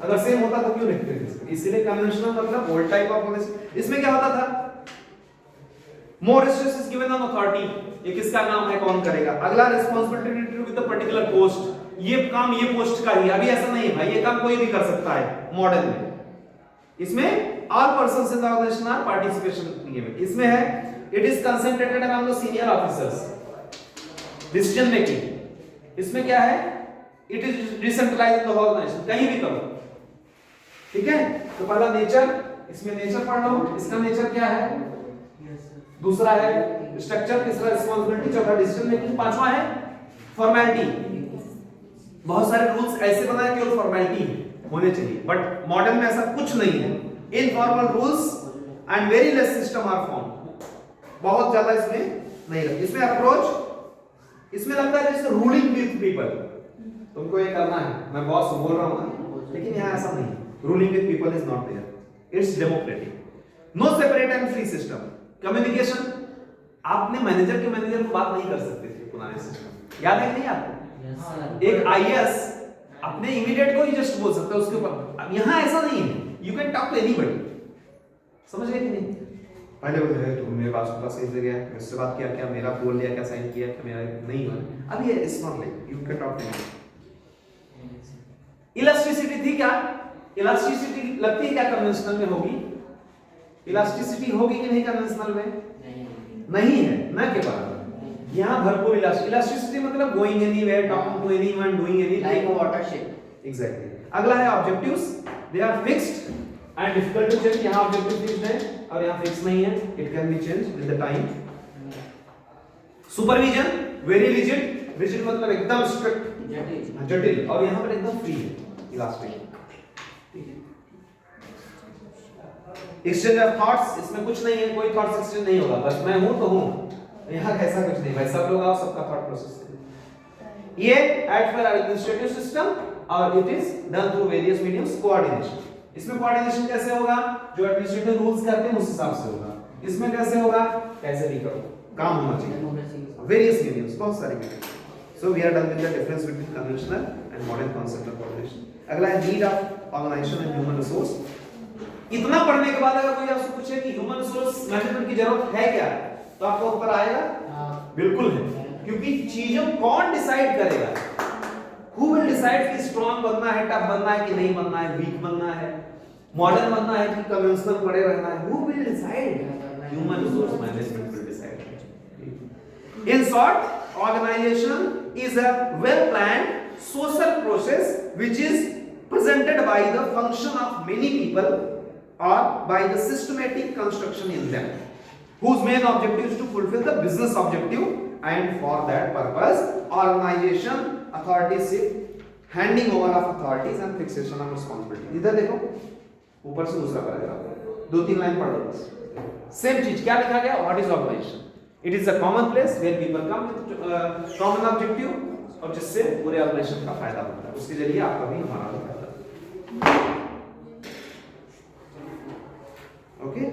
अगर सेम होता तो क्यों लिखते थे? इसीलिए कन्वेंशनल मतलब ओल्ड टाइप ऑफ ऑर्गेनाइजेशन। इसमें क्या होता था? More stress is given on authority, ये किसका काम है, कौन करेगा। अगला responsibility with the particular post, ये काम ये पोस्ट का ही। अभी ऐसा नहीं है भाई, ये काम कोई भी कर सकता है मॉडर्न में। इसमें all persons in the organisation are participation given. इसमें है it is concentrated among the senior officers, decision making. इसमें क्या है? It is decentralised in the organisation, कहीं भी करो, ठीक है। तो पहला नेचर, इसमें नेचर पढ़ लो, इसका नेचर क्या है, दूसरा है स्ट्रक्चर, तीसरा रिस्पांसिबिलिटी, चौथा डिसीजन मेकिंग, पांचवा है फॉर्मेलिटी। बहुत सारे रूल्स ऐसे बनाए केवल फॉर्मेलिटी होने चाहिए, बट मॉडर्न में ऐसा कुछ नहीं है। Informal rules and very less system are form, बहुत ज्यादा इसमें नहीं लगता। इसमें अप्रोच, इसमें लगता है जैसे रूलिंग विद पीपल, तुमको ये करना है, मैं बॉस बोल रहा हूं ना, लेकिन यहां ऐसा नहीं। Ruling with people is not there, it's democratic. No separate and free system. Communication, आपने मैनेजर के मैनेजर को बात नहीं कर सकते थे पुराने सिस्टम, याद है कि नहीं आपको? एक आईएएस अपने इमीडिएट को ही जस्ट बोल सकता है उसके ऊपर, यहां ऐसा नहीं है, you can talk to anybody. समझ गए कि नहीं? पहले बोलते हैं तुम मेरे पास सही से गया, मुझसे बात किया क्या, मेरा बोल लिया क्या, साइन किया क्या, मेरा नहीं हुआ। अब ये it's not like you can talk to anybody. Elasticity थी क्या? इलास्टिसिटी लगती है क्या कन्वेंशनल में होगी? इलास्टिसिटी होगी कि नहीं कन्वेंशनल में? नहीं है, ना के बराबर। यहां भरपूर इलास्टिसिटी मतलब going anywhere, talking to anyone, doing anything, like a watershed. Exactly. अगला है objectives, they are fixed and difficult to change. यहां ऑब्जेक्टिव फिक्स्ड है और यहां फिक्स नहीं है, it can be change with the time. Supervision very rigid, rigid मतलब एकदम स्ट्रिक्ट, जटिल, और यहां पर एकदम फ्री है, इलास्टिक। एक्सचेंज ऑफ थॉट्स, इसमें कुछ नहीं है, कोई थॉट्स एक्सचेंज नहीं होगा, बस मैं हूं तो हूं। यहां ऐसा कुछ नहीं भाई, सब लोग आओ, सबका थॉट प्रोसेस। ये एट फॉर एडमिनिस्ट्रेटिव सिस्टम और it is done through various mediums. Coordination, इसमें कोऑर्डिनेशन कैसे होगा? जो एडमिनिस्ट्रेटिव रूल्स करते हैं उस हिसाब से होगा। इसमें कैसे होगा? कैसे भी करो, काम होना चाहिए। वेरियस मीडियम्स, बहुत सारे mediums. So we are done with the difference between conventional and modern concept of coordination. अगला है need of organisation and human resource. इतना पढ़ने के बाद अगर कोई आपसे पूछे कि ह्यूमन रिसोर्स मैनेजमेंट की जरूरत है क्या, तो आपका उत्तर आएगा हाँ। बिल्कुल है, क्योंकि चीजों कौन डिसाइड करेगा? हु विल डिसाइड कि स्ट्रॉन्ग बनना है, टफ बनना है कि नहीं बनना है, वीक बनना है, मॉडर्न बनना है कि कन्वेंशनल पड़े रहना है? Who will decide? Human resource management will decide. In short, organisation is a well planned social process which is presented by the function of many people or by the systematic construction in them, whose main objective is to fulfill the business objective, and for that purpose organization authorship, handing over of authorities and fixation of responsibility। इधर देखो ऊपर से दूसरा paragraph, 2-3 line पढ़ लो बस। Same चीज क्या लिखा गया? What is organisation? It is a common place where people come with common objective, और जिससे पूरे ऑर्गेनाइजेशन का फायदा होता है, उसके जरिए आपका भी हमारा भी फायदा। ओके,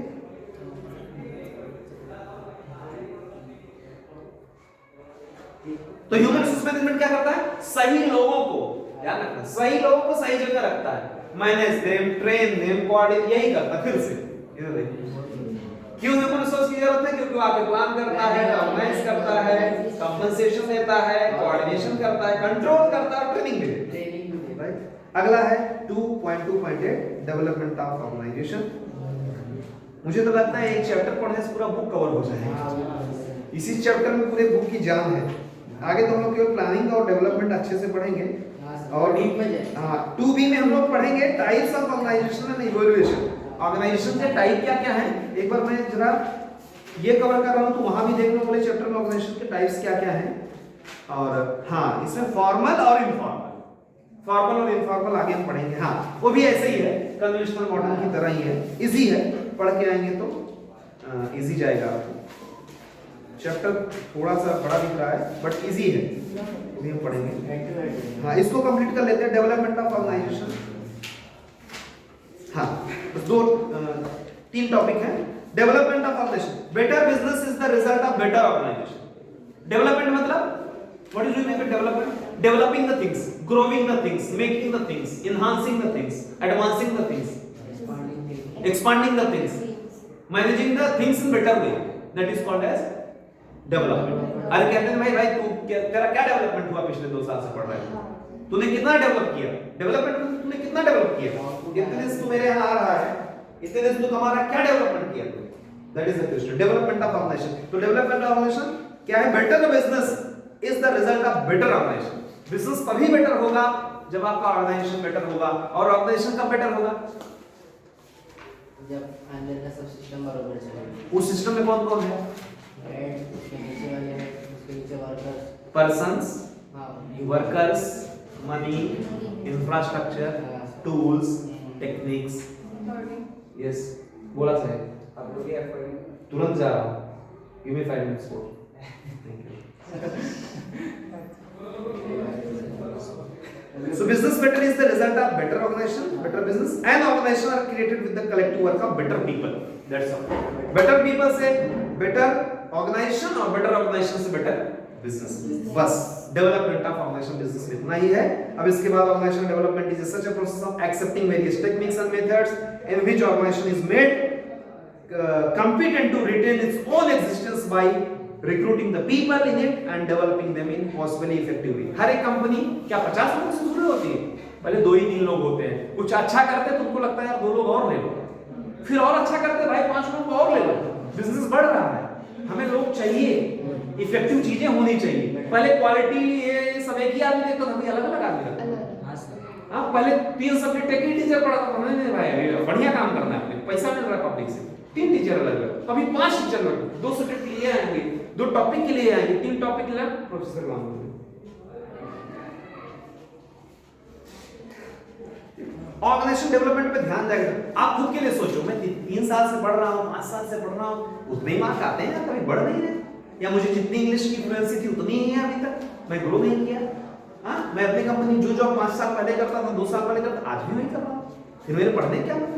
तो ह्यूमन रिसोर्स मैनेजमेंट क्या करता है? सही लोगों को ध्यान रखना, सही लोगों को सही जगह रखता है, manage them, train them, coordinate, यही करता। फिर से इधर देखिए, क्यों ह्यूमन रिसोर्स की जरूरत है? क्योंकि वो आगे प्लान करता है, ऑर्गेनाइज करता है, कंपनसेशन देता है, कोऑर्डिनेशन करता है, कंट्रोल करता है, ट्रेनिंग भी देता है। राइट। अगला है 2.2.8 डेवलपमेंट ऑफ ऑर्गेनाइजेशन। मुझे तो लगता है एक चैप्टर पढ़ने से पूरा बुक कवर हो जाएगा। इसी चैप्टर में पूरे बुक की जान है। आगे तो हम लोग केवल प्लानिंग और डेवलपमेंट अच्छे से पढ़ेंगे, और हाँ 2B में हम लोग पढ़ेंगे types of organisation and evaluation. Organisation के टाइप क्या क्या हैं, एक बार मैं जरा ये कवर कर रहा हूं, तो वहां भी देख लो बोले चैप्टर में ऑर्गेनाइजेशन के टाइप्स क्या क्या हैं। और हाँ, इसमें फॉर्मल और इनफॉर्मल आगे हम पढ़ेंगे। हाँ, वो भी ऐसे ही है, कन्वेंशनल मॉडल की तरह ही है, इजी है, पढ़ के आएंगे तो इजी जाएगा आपको। चैप्टर थोड़ा सा बड़ा दिख रहा है बट इजी है, वो भी हम पढ़ेंगे। हाँ, इसको कंप्लीट कर लेते हैं, डेवलपमेंट ऑफ ऑर्गेनाइजेशन। हाँ, दो 3 टॉपिक हैं। Development of organisation, better business is the result of better organisation. Development मतलब what is mean by development? Developing the things, growing the things, making the things, enhancing the things, advancing the things, expanding the things, managing the things in better way, that is called as development. अरे कहते हैं भाई तू तेरा क्या development हुआ पिछले 2 साल से पढ़ रहा है? तूने कितना डेवलप किया? डेवलपमेंट में तूने कितना डेवलप किया? इतने से तू मेरे यहाँ आ रहा है, इतने से तू कमा रहा है, क्या डेवलपमेंट किया तूने? That is the question, development of organisation. तो डेवलपमेंट ऑफ ऑर्गेनाइजेशन क्या है? Better business is the result of better organisation. Business तभी बेटर होगा जब आपका ऑर्गेनाइजेशन बेटर होगा, और ऑर्गेनाइजेशन कब बेटर होगा? जब अंदर का सब सिस्टम बराबर चले। उस सिस्टम में कौन कौन है? हेड, उसके नीचे वाले हेड, उसके नीचे वर्कर्स, पर्संस, हाँ, workers, money, infrastructure, tools, techniques. Yes, बोला सही। आप लोग ये तुरंत जा रहा हूं, give me 5 minutes more. Thank you. So business better is the result of better organization, better business, and organization are created with the collective work of better people. That's all. Better people से better organization, और better organization से better business. बस development of organisation business में इतना ही है। अब इसके बाद organisation development is such a process of accepting various techniques and methods in which organisation is made competent to retain its own existence by recruiting the people in it and developing them in possibly effective way। हर एक company क्या 50 लोग से शुरू होती है? पहले 2 ही 3 लोग होते हैं। कुछ अच्छा करते हैं तो उनको लगता है यार 2 लोग और ले लो, फिर और अच्छा करते हैं भाई 5 लोग और ले लो। बिजनेस बढ़ रहा है, हमें लोग चाहिए, इफेक्टिव चीजें होनी चाहिए। पहले क्वालिटी ये सब एक ही आदमी देखता था, अभी अलग-अलग आदमी लगता है। हाँ, पहले 3 सब्जेक्ट एक ही टीचर पढ़ाता था, नहीं भाई बढ़िया काम करना है, पैसा मिल रहा है पब्लिक से, 3 टीचर अलग, अभी 5 टीचर अलग, 2 सब्जेक्ट के लिए आएंगे, 2 टॉपिक के लिए आएंगे, 3 टॉपिक के लिए प्रोफेसर काम करेंगे। ऑर्गेनाइजेशन डेवलपमेंट पे ध्यान देगा। आप खुद के लिए सोचो, मैं 3 साल से पढ़ रहा हूँ, 5 साल से पढ़ रहा हूँ, उतने ही मार्क आते हैं, कभी बढ़ नहीं रहे, या मुझे जितनी इंग्लिश की फ्लुएंसी थी उतनी ही है अभी तक, मैं ग्रो नहीं किया। हाँ, मैं अपनी कंपनी जो जॉब 5 साल पहले करता था, 2 साल पहले करता, आज भी वही कर रहा हूँ, फिर मेरे पढ़ने क्या मतलब?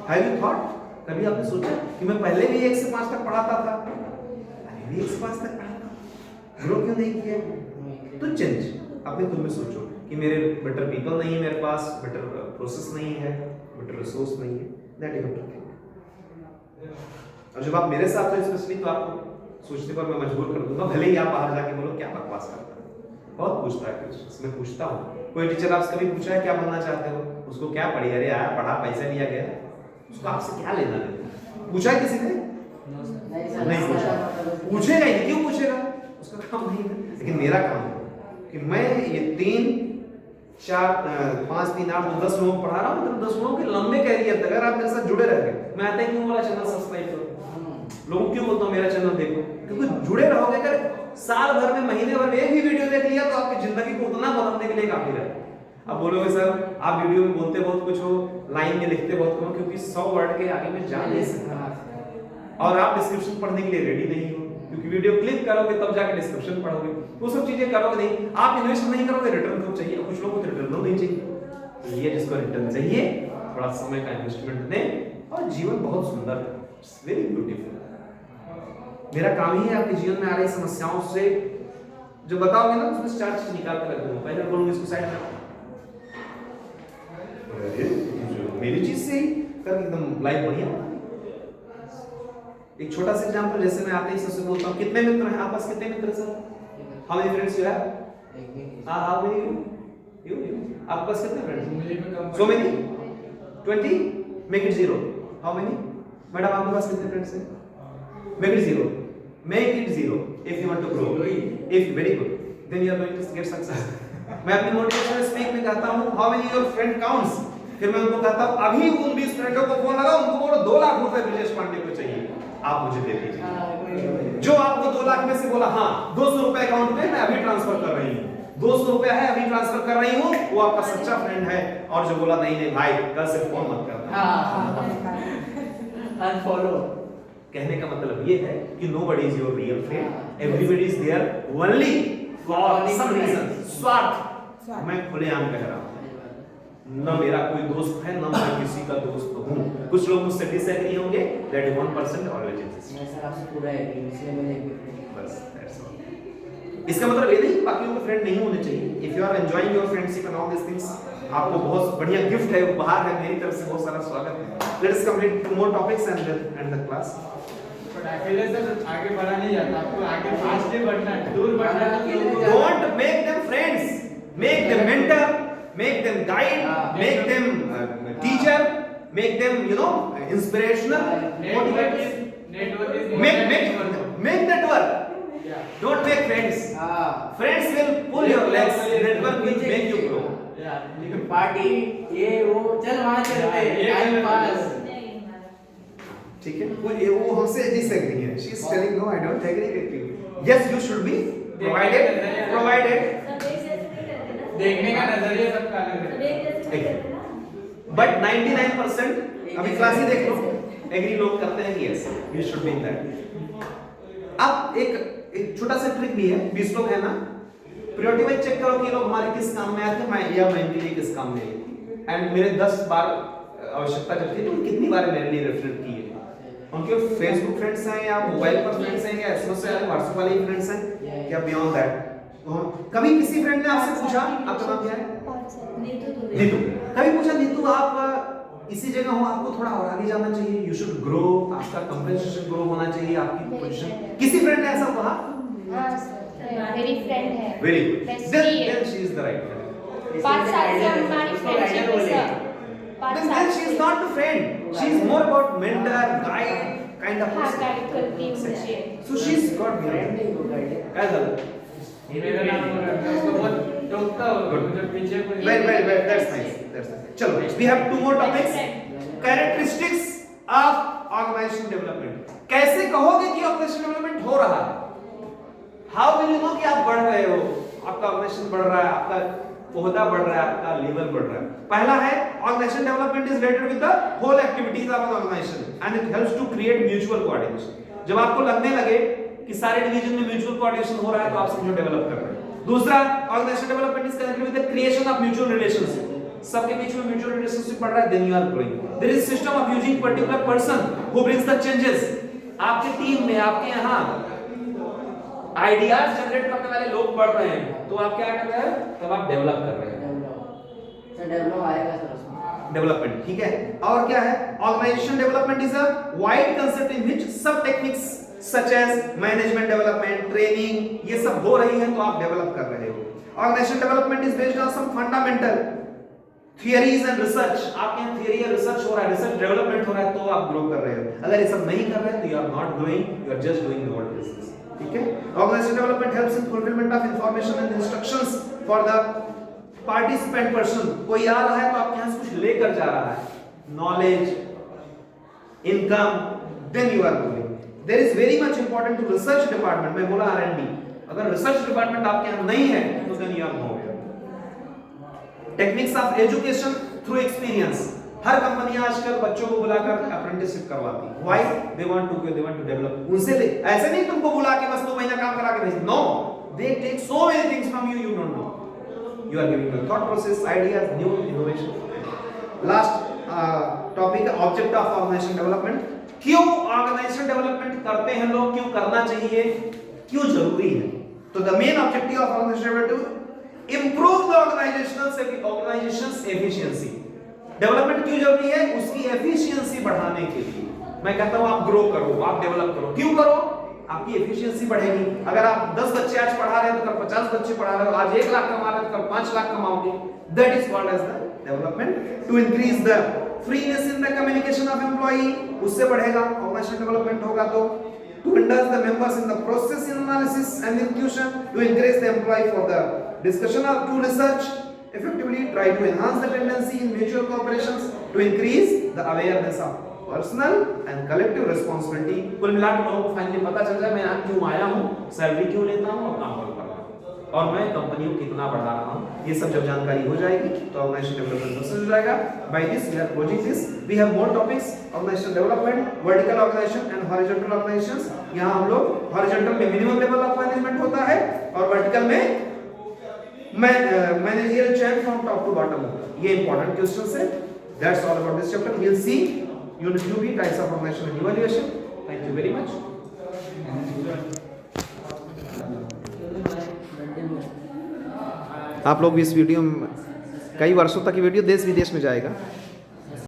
Have you thought? कभी आपने सोचा कि मैं पहले भी 1 से 5 तक पढ़ाता था, अभी भी 1 से 5 तक पढ़ाता, ग्रो क्यों नहीं किया? तो चेंज अपने खुद में सोचो कि मेरे बेटर पीपल नहीं है, मेरे पास बेटर प्रोसेस नहीं है, बेटर रिसोर्स नहीं है, that you have to think. और जब आप मेरे साथ हो स्पेशली तो आपको सोचने पर मैं मजबूर कर दूंगा, भले ही आप बाहर जाके बोलो क्या बकवास करते हो। बहुत पूछता है क्वेश्चंस, मैं पूछता हूँ। कोई टीचर आपसे कभी पूछा है क्या बनना चाहते हो, उसको क्या पढ़ी, अरे यार पढ़ा पैसा लिया गया, उसको आपसे क्या लेना देना, पूछा है किसी ने? नहीं पूछा, पूछेगा ही, क्यों पूछेगा, उसका काम नहीं है। लेकिन मेरा काम है कि मैं ये 3 4 5 3 8 10 लोगों को पढ़ा रहा हूँ, मतलब 10 लोगों के लंबे कैरियर तक अगर आप मेरे साथ जुड़े रहोगे, मैं आता है क्यों बोला चैनल सब्सक्राइब करो, लोगों क्यों बोलता हूँ मेरा चैनल देखो, क्योंकि जुड़े रहोगे। अगर साल भर में महीने भर में एक भी वीडियो देख लिया तो आपकी जिंदगी को उतना बदलने के लिए काफी है। अब बोलोगे सर आप वीडियो में बोलते बहुत कुछ हो, लाइन में लिखते बहुत कम, क्योंकि 100 वर्ड के आगे में जा नहीं सकता और आप डिस्क्रिप्शन पढ़ने के लिए रेडी नहीं हो, क्योंकि वीडियो क्लिक करोगे तब जाके डिस्क्रिप्शन पढ़ोगे, वो सब चीजें करोगे नहीं, आप इन्वेस्ट नहीं करोगे, रिटर्न तो चाहिए, कुछ लोगों को रिटर्न तो नहीं चाहिए। ये जिसको रिटर्न चाहिए थोड़ा समय का इन्वेस्टमेंट दें और जीवन बहुत सुंदर है, इट्स वेरी ब्यूटीफुल। मेरा काम ही है आपके जीवन में आ रही समस्याओं से जो बताओगे ना उसमें से 4 चीज निकाल कर रख दूंगा। पहले बोलूंगा इसको साइड में, मेरी चीज से ही कर एकदम लाइफ बढ़िया। एक छोटा सा एग्जांपल, जैसे मैं आते ही सबसे बोलता हूं कितने मित्र हैं आपस, कितने मित्र sir, how many friends you have, how many you आपके पास कितने friends, so many 20 make it 0, how many, madam आपके पास कितने फ्रेंड्स हैं, make it 0, make it 0 if you want to grow, if very good then you are going to get success। मैं अपनी motivational speech में कहता हूँ how many your friend counts, फिर मैं उनको कहता हूँ अभी उन 20 फ्रेंडों को फोन लगाओ, उनको बोलो 2 लाख रुपए ब्रिजेश पांडे को चाहिए, आप मुझे दे दीजिए। जो आपको 2 लाख में से बोला हाँ 200 रुपए अकाउंट में मैं अभी ट्रांसफर कर रही हूँ, 200 रुपया है अभी ट्रांसफर कर रही हूँ, वो आपका सच्चा फ्रेंड है। और जो बोला नहीं नहीं भाई कल से फोन मत करना, अनफॉलो, कहने का मतलब ये है कि nobody is your real friend, everybody is there only for some reason, स्वार्थ। मैं खुलेआम कह रहा हूँ, न मेरा कोई दोस्त है न मैं किसी का दोस्त हूँ। कुछ लोग मुझसे डिसएग्री होंगे, that 1% always exists। मैं सर आपसे पूरा एग्री, इसलिए मैंने एक भी फ्रेंड, बस that's all। इसका मतलब ये नहीं बाकियों के फ्रेंड नहीं होने चाहिए। If you are enjoying your friendship and all these things, आपको बहुत बढ़िया गिफ्ट है, उपहार है, मेरी तरफ से बहुत सारा स्वागत है। Let us complete 2 more topics and then end the class। अकेले से आगे बढ़ा नहीं जाता, आपको आगे फास्ट ही बढ़ना है, दूर बढ़ना है। Don't make them friends, make them mentor, make them guide, make them teacher, make them inspirational, motivators, make network, don't make friends, friends will pull your legs, network will make you grow। Party ये वो चल वहाँ चलते हैं, time pass, ठीक है, वो हमसे डिसएग्री है, she is telling no I don't agree with you, yes you should be provided देखने का नजरिया सबका अलग है, but 99% अभी क्लास ही देख लो, एग्री लोग करते हैं कि yes you should be in that। अब एक छोटा सा ट्रिक भी है, 20 लोग है ना, प्रायोरिटी वाइज चेक करो कि लोग हमारे किस काम में आते हैं, मैं इनके लिए किस काम में आई थी, एंड मेरे 10 बार आवश्यकता जब थी तो कितनी बार मेरे लिए रेफर किए, उनके फेसबुक फ्रेंड्स हैं या मोबाइल पर फ्रेंड्स हैं या एसएमएस या व्हाट्सएप वाले ही फ्रेंड्स हैं या बियॉन्ड दैट। तो कभी किसी फ्रेंड ने आपसे पूछा आपका नाम क्या है, नीतू, कभी पूछा नीतू आप इसी जगह हो, आपको थोड़ा और आगे जाना चाहिए, यू शुड ग्रो, आपका कंपनसेशन ग्रो होना चाहिए, आपकी पोजीशन, किसी फ्रेंड ने ऐसा कहा? मेरी फ्रेंड है, very good, then she is the right friend। 5 साल से हमारी फ्रेंडशिप है sir, then she is not the friend, she is more about mentor, guide kind of person। Guide करती हूँ मुझे, so she is got the right, क्या गलत, मेरा नाम उसको बहुत टोकता हो, जब पीछे कोई well that's nice। चलो we have 2 more topics, characteristics of organization development। कैसे कहोगे कि organization development हो रहा है, how will you know कि आप बढ़ रहे हो, आपका ऑर्गेनाइजेशन बढ़ रहा है, आपका ओहदा बढ़ रहा है, आपका लेवल बढ़ रहा है। पहला है organisation development is related with the whole activities of organisation and it helps to create mutual coordination. जब आपको लगने लगे कि सारे डिवीजन में म्यूचुअल कोऑर्डिनेशन हो रहा है तो आप समझो डेवलप कर रहे हैं। दूसरा organisation development is connected with the creation of mutual relationship, सबके बीच में म्यूचुअल रिलेशनशिप बढ़ रहा है, then you are growing. There is system of using particular person who brings the changes. आपकी टीम में आपके यहां आइडियाज जनरेट करने वाले लोग बढ़ रहे हैं तो आप क्या कर रहे हैं, तब आप डेवलप कर रहे हैं। सर डेवलप आएगा सर उसमें, डेवलपमेंट, ठीक है। और क्या है, organisation development is a wide concept in which सब techniques such as management development, training, ये सब हो रही है तो आप डेवलप कर रहे हो। Organisation development is based on some fundamental theories and research, आपके यहाँ थियरी या रिसर्च हो रहा है, रिसर्च डेवलपमेंट हो रहा है तो आप ग्रो कर रहे हो। अगर ये सब नहीं कर रहे हैं तो you are not growing, you are just doing your business, ठीक है। Organisation development helps in fulfilment of information and instructions for the participant person. कोई आ रहा है तो आपके यहाँ से कुछ लेकर जा रहा है, knowledge, income, then you are growing. There is very much important to research department, मैं बोला R&D, अगर रिसर्च डिपार्टमेंट आपके यहाँ नहीं है तो then you are nowhere. Techniques of education through experience, हर कंपनियां आजकल बच्चों को बुलाकर अप्रेंटिसशिप करवाती है। Why? They want to develop. उनसे ऐसे नहीं तुमको बुला के बस 2 महीना काम करा के भेज, no, they take so many things from you, you don't know. You are giving the thought process, ideas, new innovation. Last topic, object of organization development. क्यों ऑर्गेनाइजेशन डेवलपमेंट करते हैं लोग, क्यों करना चाहिए, क्यों जरूरी है? तो the main objective of organization development to improve the organization's efficiency. Development क्यों जरूरी है? उसकी एफिशिएंसी बढ़ाने के लिए। मैं कहता हूं आप ग्रो करो, आप डेवलप करो। क्यों करो? आपकी एफिशिएंसी बढ़ेगी। अगर आप 10 बच्चे आज पढ़ा रहे हैं तो कल 50 बच्चे पढ़ा रहे हो, आज 1 लाख कमा रहे हो तो कल 5 लाख कमाओगे। That is called as the development. To increase the freeness in the communication of employee, उससे बढ़ेगा, ऑर्गेनाइजेशन डेवलपमेंट होगा तो। To indulge the members in the process in analysis and execution, to encourage the employee for the discussion of to research effectively, try to enhance the tendency in mutual cooperations, to increase the awareness of personal and collective responsibility। कुल मिलाकर लोगों को finally पता चल जाए मैं यहाँ क्यों आया हूँ, सैलरी क्यों लेता हूँ और काम क्यों कर रहा हूँ और मैं कंपनी को कितना बढ़ा रहा हूँ। ये सब जब जानकारी हो जाएगी तो ऑर्गेनाइजेशन डेवलपमेंट सक्सेस हो जाएगा। By this we are closing this. We have more topics, organization development, vertical organization and horizontal organizations. यहाँ हम लोग हॉरिजॉन्टल में मिनिमम लेवल ऑफ मैनेजमेंट होता है और वर्टिकल में managerial chain from top to bottom होगा। ये इंपॉर्टेंट क्वेश्चंस है। That's all about this chapter. We will see unit 2 types of organisation and evaluation. Thank you very much. आप लोग भी इस वीडियो में कई वर्षों तक ये वीडियो देश विदेश में जाएगा।